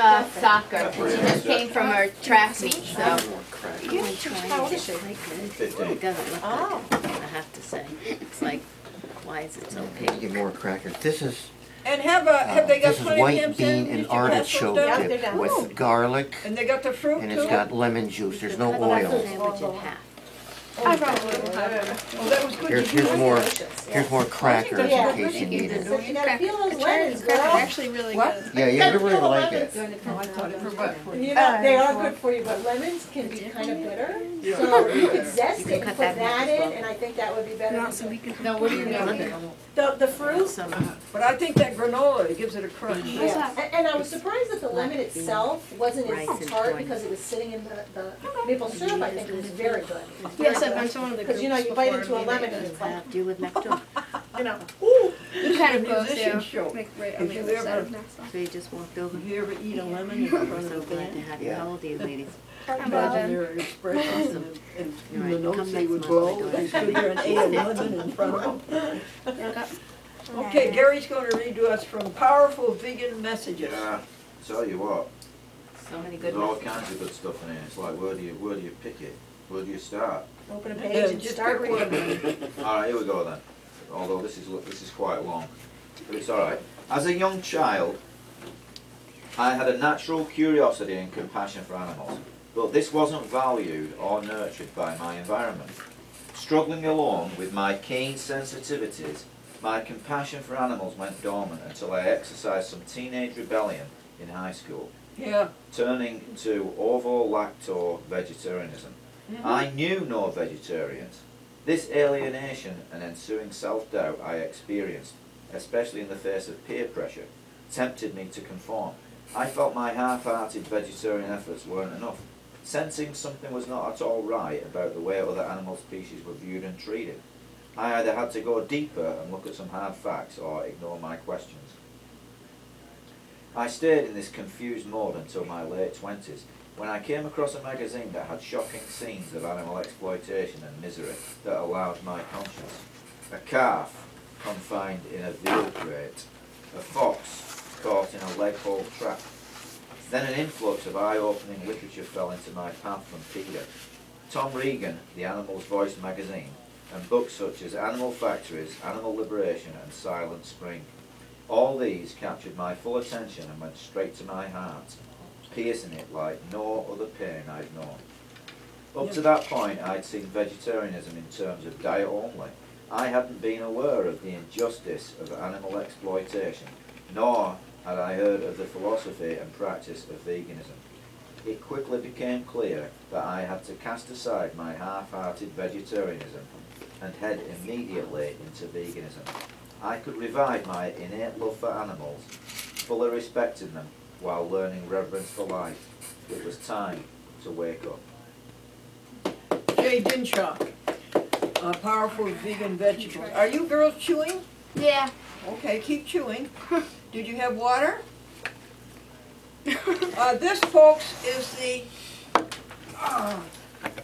soccer. She just came from her track meet, so. How old is she? 15. It doesn't look Oh. good, I have to say. It's like, why is it so big? Get more crackers. This is, And have they got this is plenty of ham white bean sandwiches? and You pass those artichoke down? Yeah, they're dip down. with garlic, And they got the fruit too? and it's got lemon juice, there's no Cut that oil. sandwich in half. I probably will have it. Oh, that was good. Here's, Did you here's like more, it? here's more crackers Yeah. in case you need it. So you gotta feel those The lemons, crackers are girl. actually really What? good. Yeah, you're really like it. Oh, I thought it was good for you. You know, they are good for you, but lemons can be kind of bitter. So you could zest You it can and cut put that that in as well. in, and I think that would be better. Not so we can. Now, what do you do? The fruit, But I think that granola, it gives it a crunch. yeah. And I was surprised that the lemon Black itself wasn't rice as and tart corn. because it was sitting in the maple syrup. I think it was very good. Yes, I've been to one of the Because groups you know, you bite into a before, lemon and and it's like, Do you live next door? you know. This kind is of a both, musician yeah. show. Make right If on the you other side ever- of Nassau. So you just walked over? Did you ever eat a lemon in I'm front of so the glad to band? have you. How old are you ladies? Imagine their expressions and You're right. the notes Come they next would month, blow. my They daughter. stood there and ate a lemon in front of them. Yeah, Okay, Gary's going to read to us from Powerful Vegan Messages. Yeah, tell you what, So many good there's all ones. kinds of good stuff in here. It's like, where do you pick it? Where do you start? Open a Yeah, page and just start pick one. reading. Alright, here we go then. Although this is quite long, but it's alright. As a young child, I had a natural curiosity and compassion for animals, but this wasn't valued or nurtured by my environment. Struggling along with my keen sensitivities, my compassion for animals went dormant until I exercised some teenage rebellion in high school, Yeah. turning to ovo-lacto vegetarianism. I knew no vegetarians. This alienation and ensuing self-doubt I experienced, especially in the face of peer pressure, tempted me to conform. I felt my half-hearted vegetarian efforts weren't enough. Sensing something was not at all right about the way other animal species were viewed and treated, I either had to go deeper and look at some hard facts or ignore my questions. I stayed in this confused mode until my late 20s, when I came across a magazine that had shocking scenes of animal exploitation and misery that aroused my conscience. A calf confined in a veal crate, a fox caught in a leg-hole trap. Then an influx of eye-opening literature fell into my path from PETA. Tom Regan, The Animal's Voice magazine, and books such as Animal Factories, Animal Liberation and Silent Spring. All these captured my full attention and went straight to my heart, piercing it like no other pain I'd known. Up to that point I'd seen vegetarianism in terms of diet only. I hadn't been aware of the injustice of animal exploitation, nor had I heard of the philosophy and practice of veganism. It quickly became clear that I had to cast aside my half-hearted vegetarianism and head immediately into veganism. I could revive my innate love for animals, fully respecting them, while learning reverence for life. It was time to wake up. Jay Dinshaw, powerful vegan vegetables. Are you girls chewing? Yeah. Okay, keep chewing. Did you have water? This, folks, is the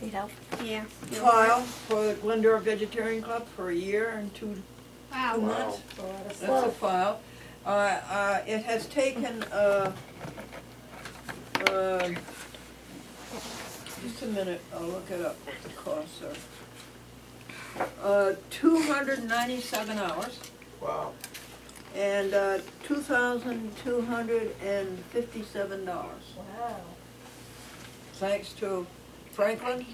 Need help? Yeah. file for the Glendora Vegetarian Club for a year and two months. That's a file. It has taken, just a minute, I'll look it up, what the costs are. 297 hours. Wow. And $2,257. Wow. Thanks to Franklin,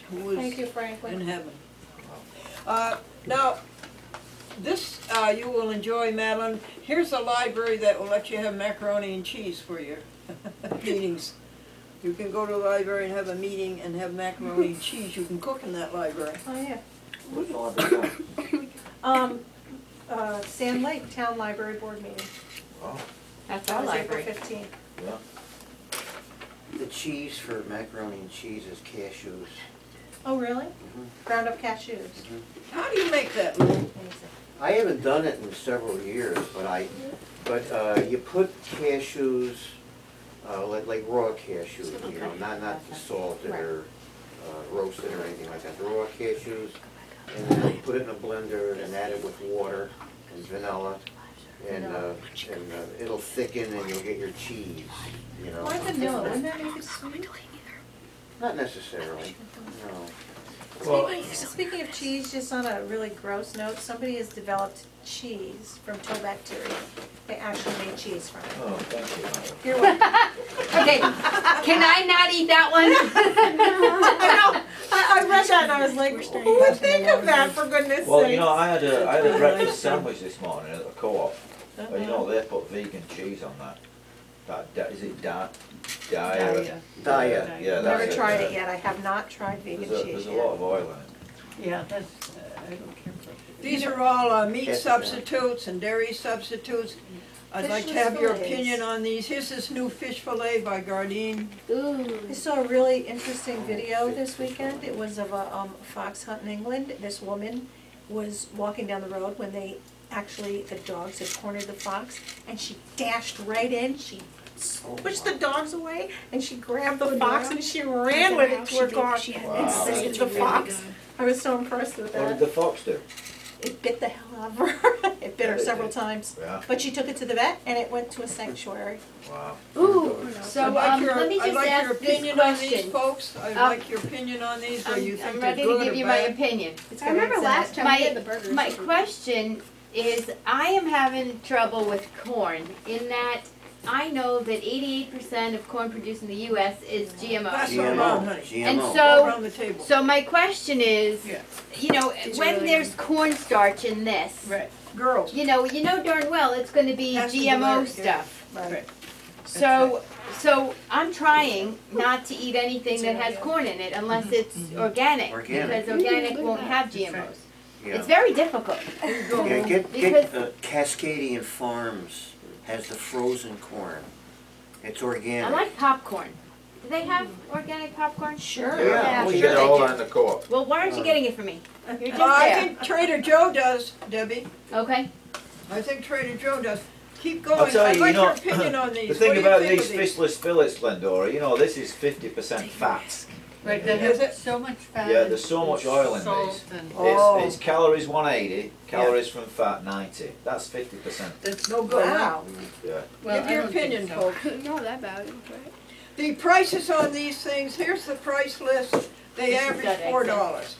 who is Thank you, Franklin. in heaven. Now, this you will enjoy, Madeline. Here's a library that will let you have macaroni and cheese for your meetings. You can go to the library and have a meeting and have macaroni and cheese. You can cook in that library. Oh, yeah. What's the library? Sand Lake Town Library Board meeting. Wow. That's That our was April library. 15th. Yeah. The cheese for macaroni and cheese is cashews. Oh, really? Ground up cashews. How do you make that, Lou? I haven't done it in several years, but you put cashews, like raw cashews, you know, not salted or roasted or anything like that. The raw cashews, and then you put it in a blender and add it with water and vanilla, and it'll thicken and you'll get your cheese, you know. Why vanilla? Wouldn't that make it sweet? Not necessarily, no. Well, Speaking of cheese, just on a really gross note, somebody has developed cheese from toe bacteria. They actually made cheese from it. oh, thank you, Mother. You're welcome. Okay, can I not eat that one? I know. I read that and I was like, who would think of that, for goodness Well, sake? you know, I had a breakfast sandwich this morning at the co-op, and you know, they put vegan cheese on that. Is it Daya? Daya. Yeah, Never that's tried yeah. it yet. I have not tried vegan There's cheese a yet. lot of oil in it. Yeah, that's, I don't care for it. These are all meat Yes, substitutes and dairy substitutes. I'd like to Fishless have your fillets. opinion on these. Here's this new fish fillet by Gardein. Ooh. I saw a really interesting video this weekend. It was of a fox hunt in England. This woman was walking down the road when the dogs had cornered the fox, and she dashed right in. She pushed the dogs away, and she grabbed the fox and she ran with it to her car and saved the fox. I was so impressed with What did that. the fox do? It bit the hell out of her. It bit her several times. Yeah. But she took it to the vet, and it went to a sanctuary. Wow. Ooh, so I'd like let me I'd just like your ask this opinion on these, question. folks. I'd like your opinion on these, or you I'm think they're ready good to give or you my bad. opinion. I remember last time we had the burgers. My question is, I am having trouble with corn in that I know that 88% of corn produced in the U.S. is GMO. Pass it around, honey. GMO. And Go so, around the table. so my question is, Yeah. you know, These are when really there's cornstarch in this, Right. Girls. you know darn well it's going to be Has to be GMO there, yeah. stuff. Right. So I'm trying not to eat anything that has corn in it unless it's organic, Organic. because organic won't have GMOs. Yeah. It's very difficult. Yeah, get Cascadian Farms has the frozen corn. It's organic. I like popcorn. Do they have organic popcorn? Sure. Yeah, we sure get they all do. that in the co-op. Well, why aren't you getting it for me? You're just I there. think Trader Joe does, Debbie. Okay. I think Trader Joe does. Keep I'll going. tell I'd you, like you your know, opinion on these. The thing What do you about think these of these? fishless fillets, Glendora, you know, this is 50% fat. Right, they Is have it? so much fat. Yeah, there's so much oil in salt these. and- Oh. It's calories 180, calories from fat 90. That's 50%. That's no good. huh? Wow. Yeah. Well, Give I your don't think opinion, so. folks. Not that bad, right? The prices on these things, here's the price list. They This has average got eggs in it. $4.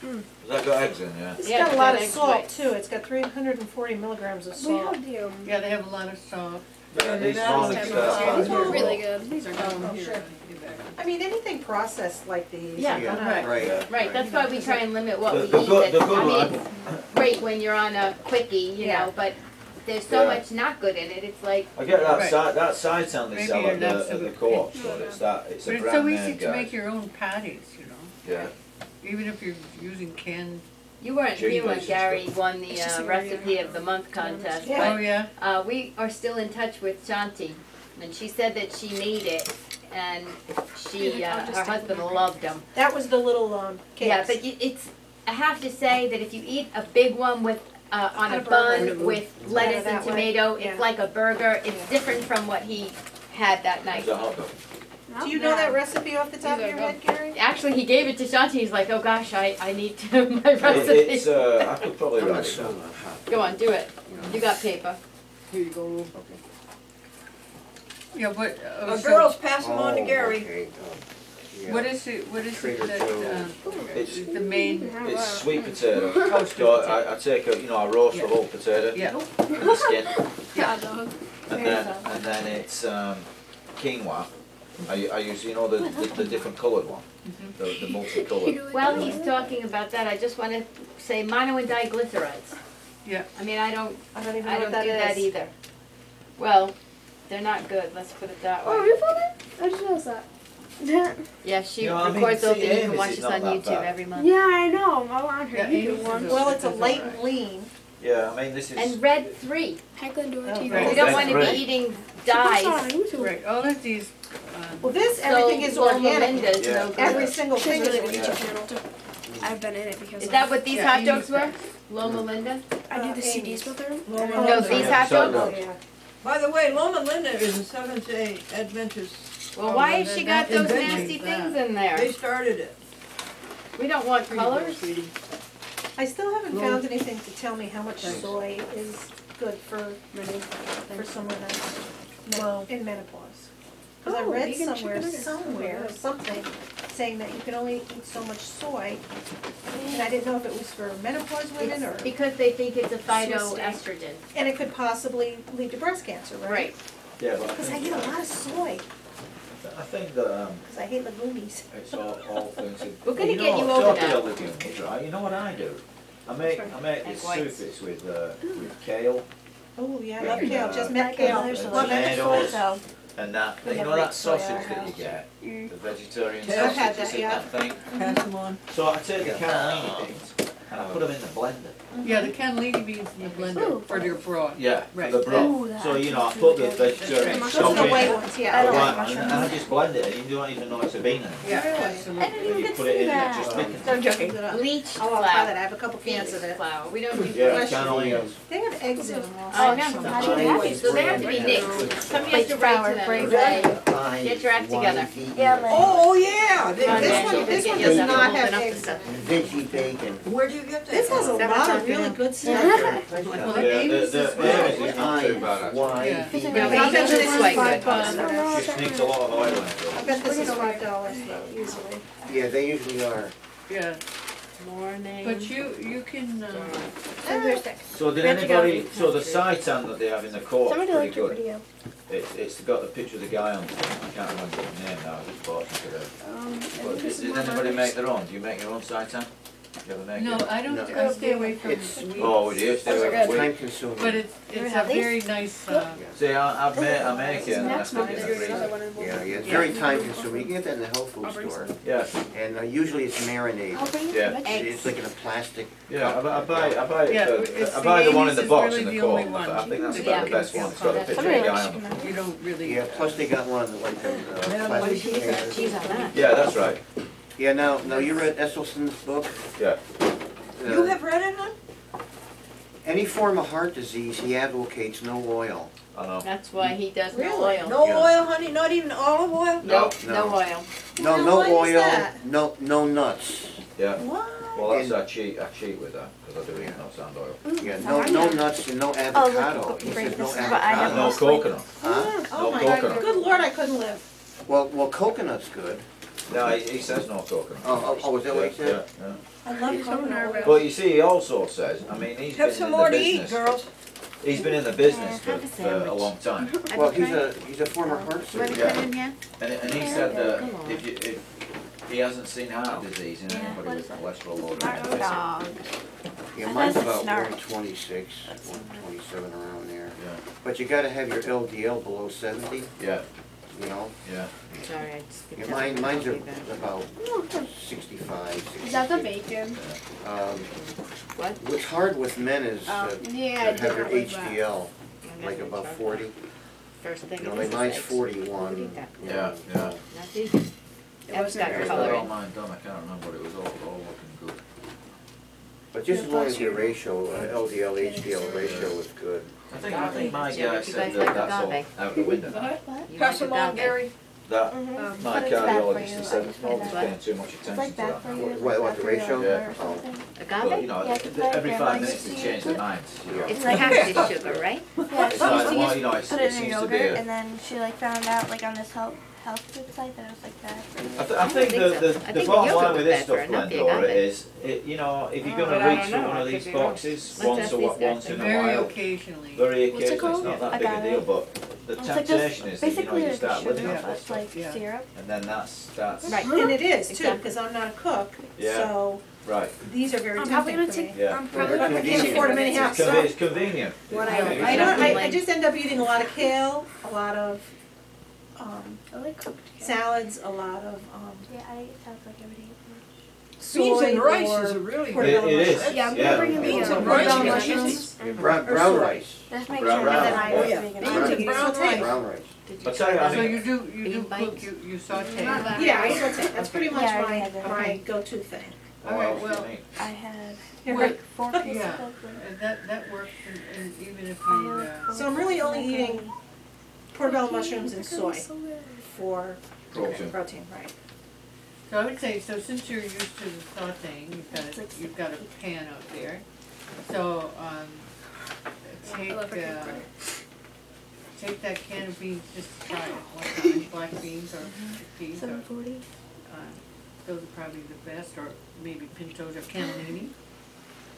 Has that got eggs in, yeah? It's Yeah, got a it's lot got of eggs salt white. too. It's got 340 milligrams of We salt. have the Yeah, they have a lot of salt. Yeah, And these that's morning the stuff. type of These were Oh. really good. These are good. Oh, here, sure. give that. I mean, anything processed like these. Yeah, are gonna- right. Right, that's why we try and limit what we The eat. good I mean, one. it's great when you're on a quickie, you Yeah. know, but there's so Yeah. much not good in it. It's like, I get that Right. that side sound they Maybe sell you're at not so the good. co-op store. It's a But it's brand so name, easy to guys. make your own patties, you know. Yeah. Even if you're using canned You weren't Cheese here when bases, Gary won the It's just a recipe of the month contest, Yeah. Oh, yeah? but we are still in touch with Shanti, and she said that she made it, and she, I'll just her take husband one. loved them. That was the little cakes. Yeah, but it's, I have to say that if you eat a big one with, on a A burger. bun with Better lettuce and that way. tomato, Yeah. it's like a burger, it's different from what he had that night. It's a hot dog. Do you know that recipe off the top of your head, Gary? Actually, he gave it to Shanti, he's like, oh gosh, I need to, my It's, recipe. I could probably I'm write not it sold down. on hot. Go on, do it. You got paper. Here you go, Lou. Yeah, what, Girls, pass them on to Oh, Gary. okay. Yeah. what is it Trader that, It's, the main, it's sweet potato. So I take a, I roast the whole potato, yeah, the skin, Yeah, dog. and then it's quinoa. I use, the different coloured one, the multicoloured. While he's talking about that, I just want to say mono and diglycerides. yeah. I mean, I don't I don't even know do what that that is. either. Well, they're not good, let's put it that Oh, way. you found it? I just noticed that. Yeah, she You know, I mean, records those see, things, you Amy's can watch is us not on that YouTube bad. every month. Yeah, I know. I'm on her Yeah, YouTube Amy's one. is Well, it's a That's light all right. lean. Yeah, I mean, this is. And red 3. Hi, Glendora Oh, TV. right. We don't Red want to three. be eating She posts dyes. on YouTube. Right, all of these, Well, this, everything is So, organic. Melinda's Yeah. no good. Every single She has thing a is really good organic. YouTube channel. I've been in it because Is of- that what these Yeah, hot dogs Amy's were? Loma Linda? I do the Amy's. CDs with her. No, these hot Hot dogs? dogs. Yeah. By the way, Loma Linda is a Seventh-day Adventist. Well, why has she got those Invention. nasty things in They there? started it. We don't want colors. I still haven't found anything to tell me how much soy is good for someone that's in menopause. Because I Oh, read vegan somewhere, chicken nuggets. something saying that you can only eat so much soy. And I didn't know if it was for menopause women or, It's because they think it's a phytoestrogen. and it could possibly lead to breast cancer, right? Right. Yeah, but Because I eat a lot of soy, I think that because I hate legumes. it's all things. We're gonna You get know, you over talking that. of legumes, right? You know what I do? I make Egg this whites. soup. It's with kale Oh, yeah, I love Yeah. kale, just met kale. There's Love some it. tomatoes. So, and that. We You have know that great soy at sausage our that you house. get, the vegetarian I've sausage had that's that, in yeah. that thing. Pass them on. So I take the cannellini beans and I put them in the blender. yeah, the cannellini beans in the blender for your broth. Yeah, Right. for the broth. Ooh, that So I actually put the tastes really vegetarian good. those are the stock white in. ones, yeah. Right, and I just blend it, and you don't even know it's a bean in it. Yeah, Really? absolutely. And you put it in, it just thickens No, it. I'm joking. Bleached Oh, I'll try that, I flour. have a couple cans of it. Flour. We don't do Yeah, Bless you. cannellinis. They have eggs in them also. Oh, no. So they have to be mixed. Somebody has to write to them and say, get your act together. Oh, yeah. This one, this one does not have eggs in it. Veggie bacon. Where do you get that? This has a lot of really good stuff. Yeah, the Amy's is not too bad actually. Yeah. No, but this is quite good. She sneaks a lot of oil in I it. bet this is $5 though, easily. Yeah, they usually are. Yeah, Morning. but you can, So did anybody, so the seitan that they have in the court's Somebody pretty liked your good. video. It's got the picture of the guy on it. I can't remember his name now, I just bought it today. But did anybody make their own? Do you make your own seitan? Do you ever make no, it? I don't, No. I stay away from It's sweet, Oh, would you? Stay away It's from time wheat. consuming. but it's a very nice, See, I make it and I stick it in the freezer. Yeah, yeah, it's very time consuming. You can get that in the health food store. Yeah, And usually it's marinated. yeah. It's like in a plastic. Yeah, I buy it. Yeah, For, it's I buy the one in Amy's the is box really in the the only court. one. I think that's Yeah. about the best one. It's got a picture of the guy on it. you don't really. Yeah, plus they got one like the plastic container. Cheese on that. Yeah, that's right. Yeah, now you read Esselson's book? Yeah. You have read it, hon? Any form of heart disease, he advocates no oil. I know. That's why he does no Really? oil. No Yeah. oil, honey? Not even olive oil? No, No. no oil. No, Well, no why is oil, that? no nuts. Yeah. What? Well, that's I cheat with that because I do eat nuts and oil. Yeah, no nuts and no avocado. He says no avocado. No coconut. Huh? Oh No my God, coconut. good Lord, I couldn't live. Well, coconut's good. No, he says no coconut. Oh, is that what he said? Yeah. I love coconut oil. But you see, he also says, I mean, he's Have been some in the more to eat, business. girls. He's been in the business have a for a sandwich. long time. Well, he's a former heart surgeon. Yeah. And he said that if he hasn't seen heart disease in anybody with cholesterol or anything. Yeah, mine's about 126, 127 around there. Yeah. But you gotta have your LDL below 70. Yeah. you know? Yeah. Sorry, I just skipped Yeah, that. mine's I'll are be back. about 65, 66. Is that the bacon? What? What's hard with men is Oh, to yeah, I have did their not like that. HDL, I'm like gonna above try 40. First thing You know, it like is mine's eggs. 41. Eat that. you Yeah, know, yeah. Not vegan. That's got I got color all in. mine done, I can't remember, but it was all looking good. But just as long as your Yeah. ratio, LDL, HDL ratio is good. I think my Yeah, guy you said guys that like that's all agave? out the window. You Pass like them on, agave? Gary. That, But my it's bad for cardiologist, you. he said, I just nobody's find paying too much It's attention like to bad that. for you. What, the ratio? Yeah. Oh. Well, Agave? you know, Yeah, 'cause my every grandma 5 minutes used they to change use their it. minds. You know. It's like actually sugar, right? Yeah, It's she like, used to well, use you know, it put it in seems her to be yogurt, a- and then she like found out like on this health food site that it was like bad for you. I I think don't think so. I the think the bottom yogurt line was with this bad for stuff, her, not the Glendora, agave. is, you know, if you're Oh, going but to I reach don't for know, one I of could these be wrong. boxes Let's once ask a these once guys. in a Very while, occasionally. very What's it occasionally, it's called? not that big a Agave? deal, but the It's like temptation this, is that, you know, basically you like start living sugar, off but this it's stuff, like Yeah. syrup. and then that's, Right. And it is too, Exactly. because I'm not a cook, Yeah. so right, these are very I'm probably tempting gonna for me. take. Yeah. I'm probably But gonna I can't afford them anyhow, so. it's convenient. What It's I convenient. I just end up eating a lot of kale, a lot of I like cooked kale. salads, a lot of Yeah, I eat salads like every day. Beans and soy rice or is a really It, portobello it is, mushrooms. Yeah, I'm yeah. gonna bring in Beans the and portobello rice. mushrooms. Brown rice. Just make Brown sure rice. that I Oh, was yeah. vegan. Beans and brown rice. Brown rice. Did I'll tell you, I So mean, you do Bean cook, bites? you saute? Not bad. Yeah, I saute. That's pretty much Yeah, I my had that. my Okay. go-to thing. what Alright, else do you well, need? I had Here, like 4 pieces Yeah. of That works, and even if I you, have So I'm really only macaroni. eating portobello mushrooms and soy So good. for Protein. protein, right? so I would say, so since you're used to the sauteing, you've got a pan out there. So, take, I love her take that can of beans, just try it one time, black beans or chickpeas or, 740. those are probably the best, or maybe pintos or cannellini.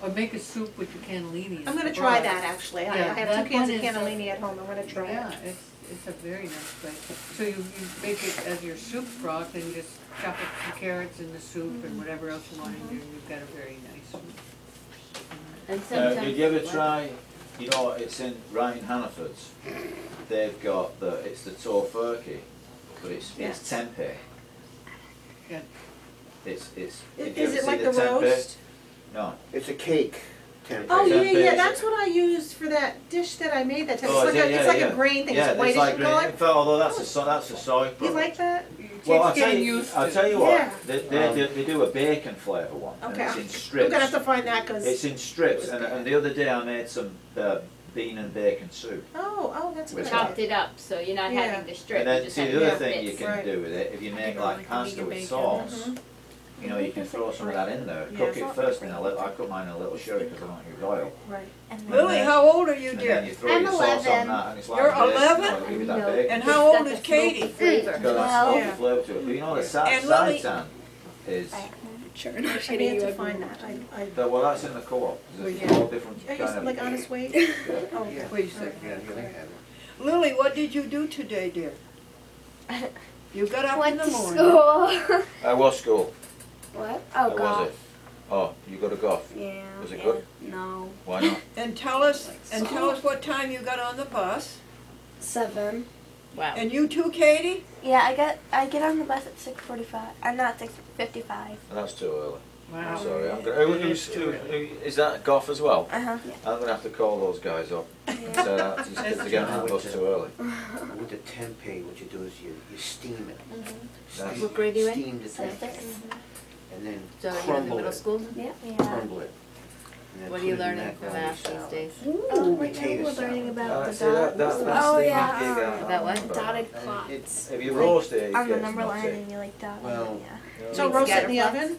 Or make a soup with the cannellini. I'm gonna try that actually. I Yeah, have that 2 cans one of is, cannellini at home. I'm gonna try it. Yeah, it's a very nice place. So you make it as your soup broth, and just chop up some carrots in the soup and whatever else you want in there, and you've got a very nice soup. And sometimes. Did you ever try, you know, it's in Ryan Hannaford's, they've got it's the tofurkey, but it's Yes. tempeh. Yeah. It's, did you Is ever it see like the the tempeh? roast? No. It's a cake. Tempeh. Oh yeah, Tempeh yeah. is- That's what I used for that dish that I made that time. Oh, It's like yeah, a yeah, it's like yeah. a grain thing. Yeah, It's whitish like in green. color. In fact, although that's a soy product. You like that? Well, Kids getting used I'll to- tell you what, Yeah. they do a bacon flavour one, Okay. and it's in I'm strips. gonna have to find that because. It's in strips, and the other day I made some bean and bacon soup. Oh, that's a good. With Chopped idea. it up, so you're not Yeah. having the strip, And you then, just see, have the other the thing you bits. can Right. do with it, if you make like pasta with bacon. sauce, Mhm. you know, you can throw some of that in there, Yeah, cook it's it not first in a little, I cook mine in a little sherry because I don't use oil. Right. And then Lily, how old are you, And then dear? you throw I'm your sauce on 11. that and it's like You're bacon, 11? you know, give you that No. bacon. And It's how got old the is Katie? smoky flavor. It's got that Well, smoky yeah. flavour to it, but you know the And Lily- seitan is, Sure, I not need shitting to you. find that. well, that's in the co-op, there's Yeah. all different Are kind you of. like honest weight? Yeah. Oh, okay. Wait a second. Yeah, you can have it. Lily, what did you do today, dear? You got up in Went the to morning. school. What school? What? How Oh, was golf. it? Oh, you got a golf? Yeah. Was it yeah. good? No. Why not? And tell us what time you got on the bus. 7. Wow. And you too, Katie? Yeah, I get on the bus at 6:45. I'm not 6:55. That's too early. Wow. I'm sorry. Is that golf as well? Yeah. I'm gonna have to call those guys up. So just to get on the bus too early. With the tempeh, what you do is you steam it. That's- What grade are you in? Steam the tempeh, and then So you're in the crumble middle it. school? Yeah. Crumble it. and then What are put you it in learning that for valley math these salad. days? Oh, right now Potato we're learning salad. about the See, that's dots. the Oh thing yeah. you get About what? Dotted And plots. it's If you roast it, it On the gets number line nutty. and you like dot. Well, Yeah. So Like roast it in scatter the plots? oven?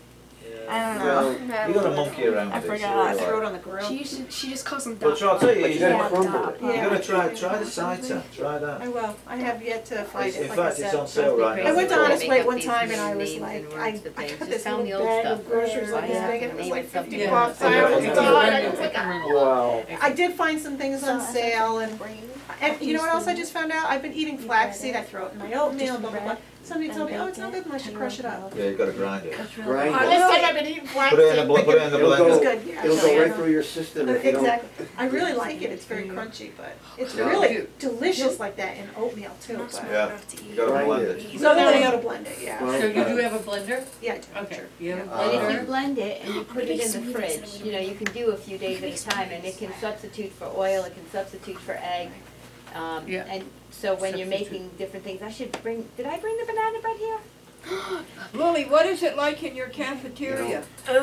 I don't Well, know. you gotta monkey around I with it. forgot. so, Throw it on the grill. She just calls them But dot. I'll tell you, But you you gotta Yeah, crumble dot. it. You Yeah. gotta try the cider. Try I that. will. I have yet to find It's, it, in like I fact, it's on said. sale right now. I went to Make Honest up Weight one these time and I was names like, and I words to got things. this Just tell little me old bag stuff. of groceries like this Yeah. big and it was Name like it something 50 Yeah. bucks. Yeah. I was Yeah. done. Yeah. I was like, Yeah. Wow. I did find some things on sale and And you know what else I just found out? I've been eating flaxseed, I throw it in my oatmeal, blah, blah, blah. Somebody told me, oh, it's not good unless you crush it up. Yeah, you gotta grind it. Grind This it. time I've been eating Put it in the, flaxseed. put it in the It'll blender. go, It's good, yeah. it'll go right through your system if you don't. Exactly. I really like it, it's very crunchy, but it's Yeah. really delicious like that in oatmeal too. But Yeah, you gotta Grind blend it. it. so then I gotta blend it, yeah. Well, So you do have a blender? Yeah, I do. Okay. You have a And if you blender? blend it and you put it in the fridge, you know, you can do a few days at a time, and it can substitute for oil, it can substitute for egg. Yeah. And so when you're Substitute. making different things, I should bring, did I bring the banana bread here? Lily, what is it like in your cafeteria? You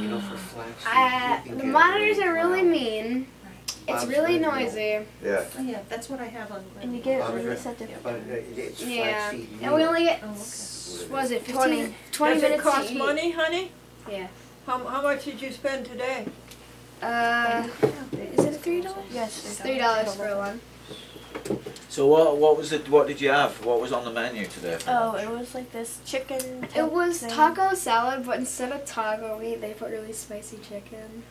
know, for flaxseed. you can The get monitors really are really brown. mean. It's Bob's really red milk. noisy. Yeah. Oh, yeah, that's what I have on. And you get Bob's really red- set different. But it's Yeah. flaxseed And we meal. only get, Oh, what is it, 20 Does it minutes cost to eat. money, honey? Yeah. How much did you spend today? Is it $3? Yes, it's $3 for one. So what was it? What did you have? What was on the menu today? for Oh, lunch? it was like this chicken. It was taco salad, but instead of taco meat, they put really spicy chicken.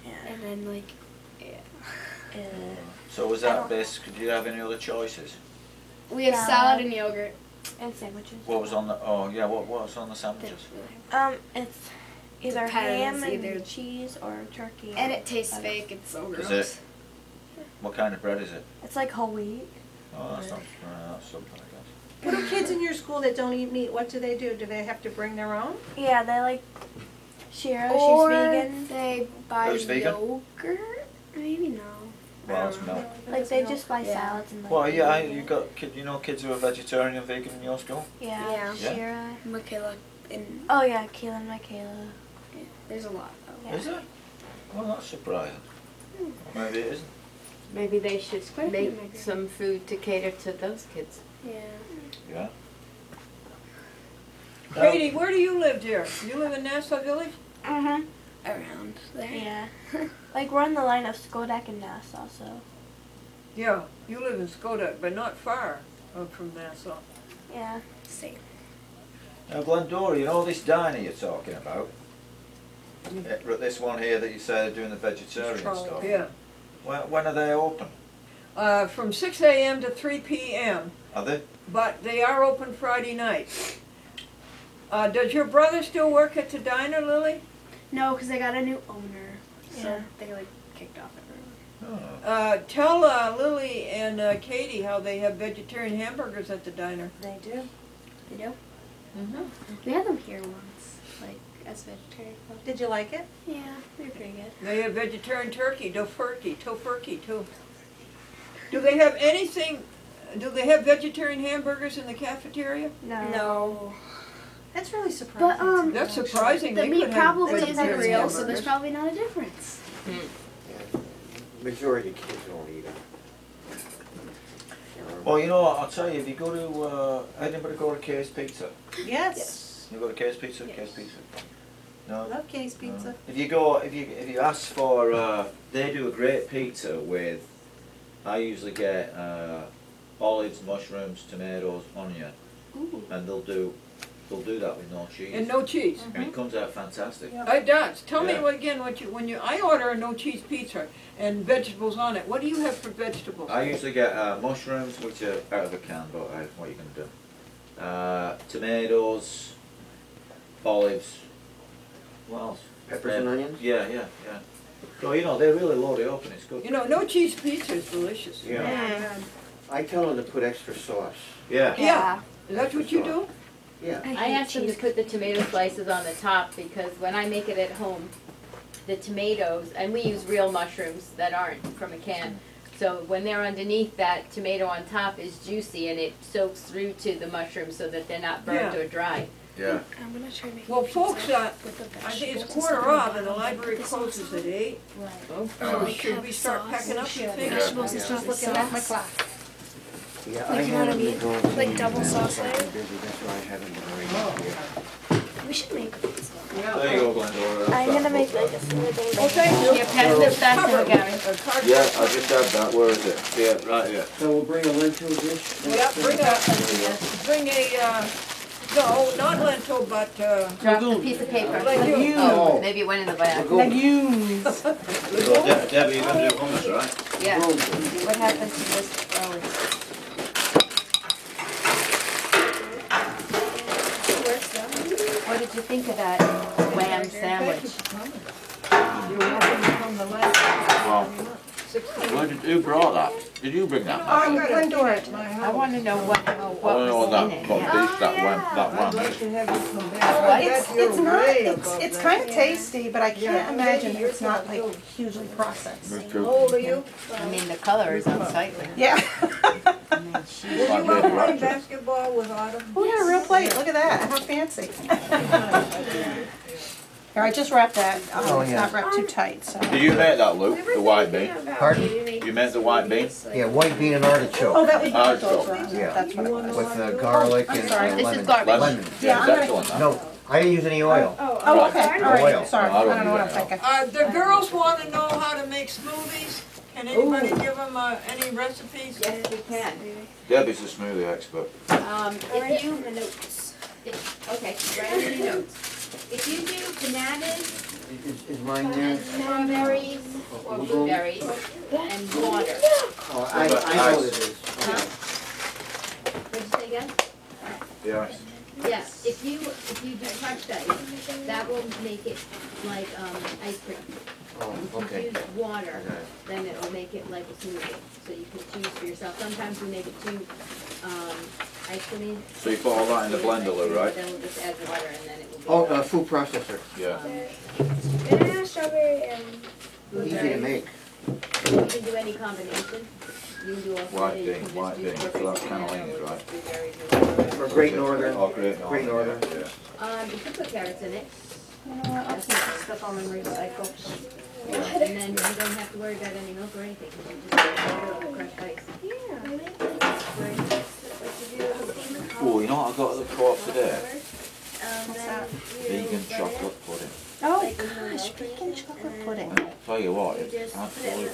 Yeah. And then like, yeah. So was that basic? Did you have any other choices? We have salad and yogurt. And sandwiches. What was on the? Oh yeah, what was on the sandwiches? It's either ham and cheese or turkey. And it tastes fake. It's so gross. Is it? What kind of bread is it? It's like whole wheat. Oh, that's not. That's something I guess. What do kids in your school that don't eat meat, what do? Do they have to bring their own? Yeah, they like Shira, Or she's vegan. They buy Who's vegan? yogurt. Maybe no. Well, it's milk. Like they just buy salads and like. Well, yeah, you got you know kids who are vegetarian, vegan in your school. Yeah. Yeah. Shira, Michaela, and oh yeah, Kayla and Michaela. Yeah, there's a lot though. Is it? Well, that's surprising. Or maybe it isn't. Maybe they should quite a few make migrants. some food to cater to those kids. Yeah. Yeah. Katie, where do you live, dear? You live in Nassau Village? Around there. Yeah. Like we're on the line of Skodak and Nassau, so. Yeah, you live in Skoda, but not far from Nassau. Yeah. Same. Now, Glendora, you know this diner you're talking about? This one here that you say they're doing the vegetarian stuff. Yeah. When are they open? From 6 a.m. to 3 p.m., Are they? but they are open Friday nights. Does your brother still work at the diner, Lily? No, because they got a new owner, so they like kicked off everyone. Tell Lily and Katie how they have vegetarian hamburgers at the diner. They do. They do. Mm-hmm. We had them here once, like as vegetarian club. Did you like it? Yeah, they're pretty good. They have vegetarian turkey, tofurkey too. Do they have anything? Do they have vegetarian hamburgers in the cafeteria? No. That's really surprising. But That's surprising. the They meat could have probably isn't vegetarian real, so there's hamburgers. probably not a difference. Yeah. Majority of kids don't eat them. Well, you know, I'll tell you, if you go to anybody go to K's Pizza? Yes. You go to K's Pizza? K's Pizza. No. Love K's Pizza. If you ask for, they do a great pizza with. I usually get olives, mushrooms, tomatoes, onion, and they'll do that with no cheese. And no cheese. And it comes out fantastic. It does. Tell me Yeah. again I order a no cheese pizza and vegetables on it. What do you have for vegetables? I usually get mushrooms, which are out of a can, but what are you going to do? Tomatoes, olives, what else? Peppers and onions? Yeah. So, you know, they really load it up and it's good. You know, no cheese pizza is delicious. Yeah. I tell them to put extra sauce. Yeah. Yeah. Is that what you do? Yeah. I asked them to put the tomato slices on the top because when I make it at home, the tomatoes, and we use real mushrooms that aren't from a can, so when they're underneath, that tomato on top is juicy and it soaks through to the mushrooms so that they're not burnt Yeah. or dry. Yeah. I'm gonna try to make Well, a folks, pizza with the I think it's vegetables quarter instead of and the bottom. library Put the sauce closes on. at 8. Oh. Should we start packing up the things? Vegetables Yeah. instead of the Looking at my sauce. clock. Yeah, Like, you know what I mean? Like double sauce layer. layer? That's why I haven't been very We should make pizza. There you go, Glendora. I'm gonna make like a smoothie. Well, thank you. Yeah, pass it back to Gary. Yeah, I just had that. Where is it? Yeah, right here. So we'll bring a lentil dish. Bring a No, not lentil, but, Drop the piece of paper. legume. Oh, maybe it went in the bag. Legumes. Debbie, you're going to do hummus, right? Yeah. What happened to this road? What did you think of that wham sandwich? You're welcome to come the last Well, 16. who brought that? Did you bring that? Glendora. I want to know what was that, in it. what Yeah. piece that I'd went. like to have you come back. It's not, it's kind of tasty, but I can't imagine it's not like hugely processed. How old are you? I mean, the color is unsightly. Yeah. I mean, Will she's you ever play basketball with Autumn? Oh, yeah, a real plate. Look at that. How fancy. Here, I just wrapped that. It's not wrapped too tight, so. Did you make that, Luke? The white bean? Pardon? You made the white bean? Yeah, white bean and artichoke. Oh, that was Artichoke. Yeah. That's what it was. With garlic and sorry, this is lemon. garbage. Lemon. Yeah, I'm It's gonna- excellent, that. No, I didn't use any oil. Oh, okay. All Oil. right. Sorry. I don't know what I'm thinking. The girls want to know how to make smoothies. Can anybody give them any recipes? Yes, we can. Debbie's a smoothie expert. If you, okay, write in your notes. If you do bananas, Is mine there? and strawberries, or blueberries, and water. Oh, I know what it is. Huh? What'd you say again? Yeah. Yeah, if you do crushed ice, that will make it like ice cream. Oh, If you okay. use water, Okay. then it will make it like a smoothie. So you can choose for yourself. Sometimes we make it too ice creamy. So you put all that in the blender, Lou, right? Then we'll just add the water and then it will be. Oh, food processor. Yeah. Banana, strawberry, and Easy to make. You can do any combination. You can do all White three. You bean, can white just do bean. So perfect that's banana cannellini, or right? blueberries or whatever. Or Great Northern. Oh, Great Great Northern. Yeah. You can put carrots in it. You know what? I'll take this stuff home and recycle. And then you don't have to worry about any milk or anything, because you just add water or crushed ice. Oh, you know what I got at the co-op today? What's that? Vegan chocolate pudding. Oh, gosh, vegan chocolate pudding. Tell you what, it's absolutely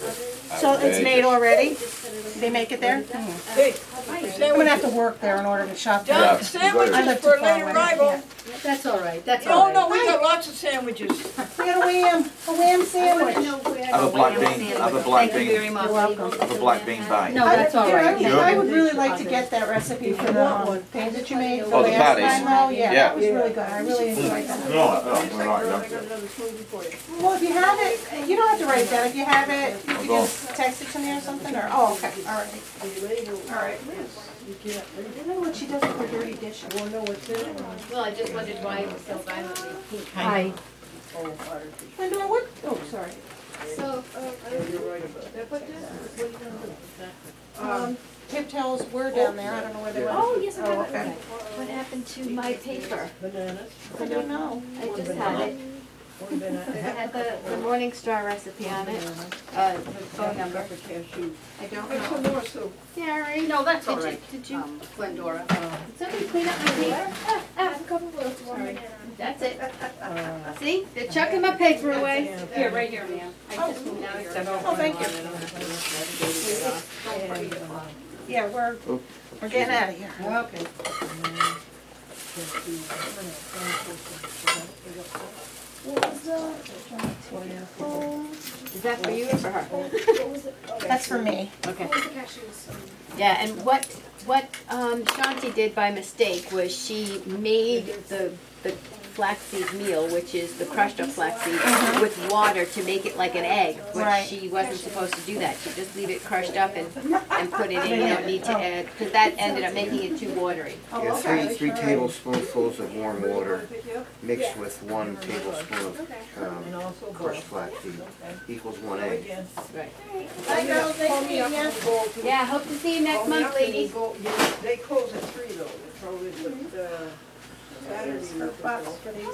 So it's made outrageous. already? They make it there? Hey, I'm gonna have to work there in order to shop there. Yeah. Done sandwiches I live for too far late away. arrival. That's all right, that's Oh, no, we got lots of sandwiches. We got a wham sandwich. Have a black bean, have a black Thank you very bean, much. You're welcome. have a black bean bite. No, that's all right. I would really like to get that recipe for the things that you made the Oh, the last patties? time though. Yeah, Yeah. that was really good. I really enjoyed that. No, we're not, yeah. Well, if you have it, you don't have to write it down. If you have it, you can just text it to me or something, or, oh, okay, all right. All right. I don't know what she does with her dirty dishes. Well, I just wondered why it was so violently pink. Hi. Glendora, what? Oh, sorry. So, Pigtails were down there. I don't know where they went. oh, yes, I Oh, have okay. it. What happened to my paper? Bananas. I don't know. I just had it. It had the Morning Star recipe on it, the phone number. I don't Make some know. more soup. Gary, No, that's all did you, right. did you, Glendora. did somebody clean up my paper? I have a couple of Sorry. That's it. See, they're chucking my paper away. Here, right here, ma'am. I just moved out here. Oh, thank you. Yeah, we're getting out of here. Okay. Is that for you or for her? That's for me. Okay. Yeah, and what Shanti did by mistake was she made the flaxseed meal, which is the crushed up flaxseed, with water to make it like an egg, which Right. she wasn't supposed to do that. She just leave it crushed up and put it in. You don't need to add, because that ended up making it too watery. Yeah, three tablespoonfuls of warm water mixed with 1 tablespoon of crushed flaxseed equals 1 egg. Right. Bye, girls. Nice meeting you. Yeah, hope to see you next month, ladies. They close at 3 though, they probably, Saturday. Her box for these.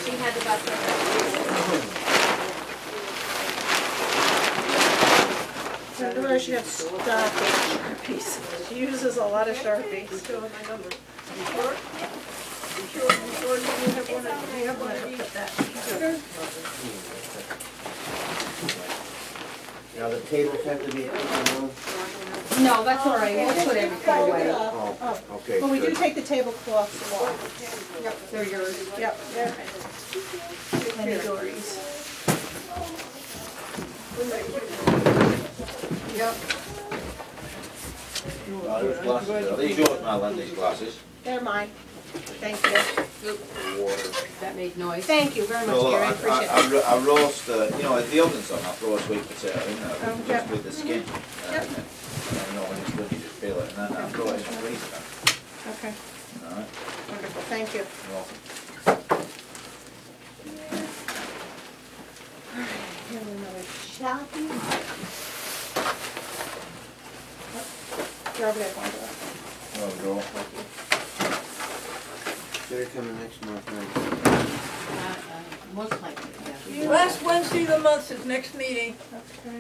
She had the bus. Glendora, she has Sharpies. She uses a lot of Sharpies. Still have my number. You sure? You sure you have one of, you have one of these? Now the tables have to be taken No, that's all right, we'll put everything away. Oh, okay, But we do good. take the tablecloths off. Yep, they're yours. Yep, they're Penny Dory's. Yep, Those glasses, are these yours, Marlon, these glasses? they're mine. Thank you. Water. That made noise. Thank you very much, No, look, Gary, I appreciate it. I roast, you know, if the oven's on, I throw a sweet potato in there, Oh, just yep. with the skin. Yep. And you know, when it's done, you just peel it, and then I throw it in the freezer. Okay, Alright, wonderful, thank you. you're welcome. Here's another shopping. You're over there, Glendora. There we go. They're coming next month, right? Most likely, yeah. Last Wednesday of the month is next meeting.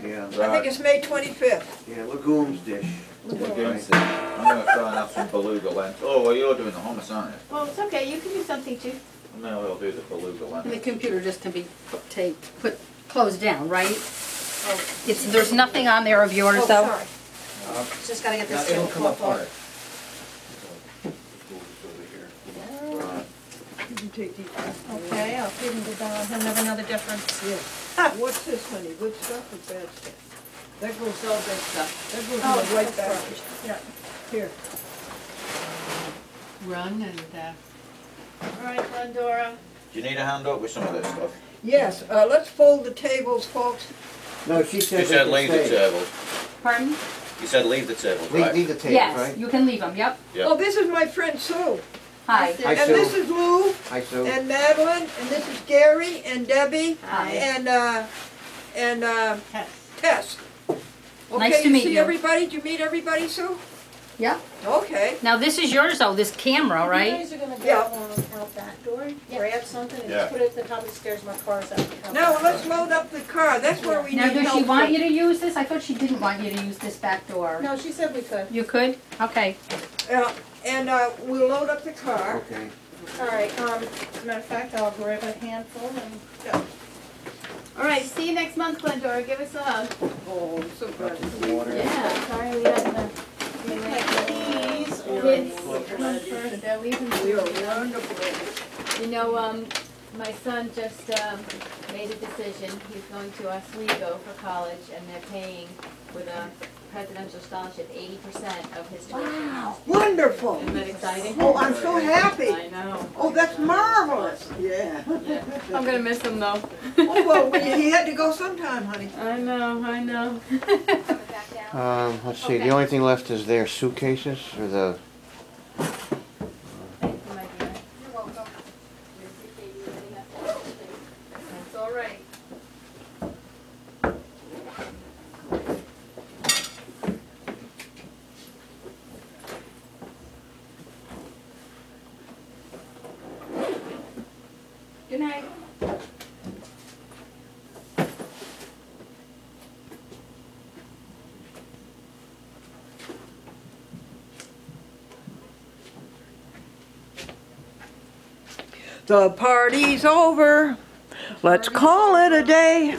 Yeah, I think it's May 25th. yeah, legumes dish. Legumes. I'm gonna try and have some beluga lentils. Oh, well, you're doing the hummus, aren't you? Well, it's okay, you can do something too. Maybe I'll do the beluga And the lentils. computer just can be closed down, right? There's nothing on there of yours, Oh, though? sorry. Just gotta get Yeah, this it'll come tablecloth apart. off. You can take these. Okay, I'll feed him to Don, he'll never know the difference. Yeah. What's this, honey? Good stuff or bad stuff? That goes all good stuff. That goes Oh, in the white that's basket. Yeah. Here. Run and, All right, Glendora. Do you need a hand up with some of this stuff? Yes, let's fold the tables, folks. No, she said You they said can leave the stay. tables. pardon? You said leave the tables, Leave, right? leave the tables, Yes, right? you can leave them, yep. Yeah. Oh, this is my friend Sue. Hi. Hi, And this Sue. is Lou, Hi, Sue. and Madeline, and this is Gary, and Debbie, Hi. and Tess. Tess. Nice Okay, to meet see you. everybody? Did you meet everybody, Sue? Yep. Okay. Now, this is yours, though, this camera, You right? guys are gonna Yeah. go out that door, grab something and Yeah. just put it at the top of the stairs, my car's out. Now, let's load up the car. That's where we need Now, help. does she want you to use this? I thought she didn't want you to use this back door. No, she said we could. You could? Okay. And we'll load up the car. Okay. All right, as a matter of fact, I'll grab a handful and go. All right, see you next month, Glendora. Give us a hug. Oh, I'm so glad to see you. Water. Yeah. Sorry, we had to. Kids, they're leaving We are soon. wonderful. You know, my son just made a decision. He's going to Oswego for college, and they're paying with a presidential scholarship 80% of his tuition. Wow, wonderful. Isn't that exciting? Oh, I'm so happy. I know. Oh, that's marvelous. Yeah. Yeah. I'm gonna miss him though. Oh, well, he had to go sometime, honey. I know, I know. Let's see, the only thing left is their suitcases, or the, Thank you, my dear. You're welcome. That's all right. Good night. The party's over. Let's call it a day.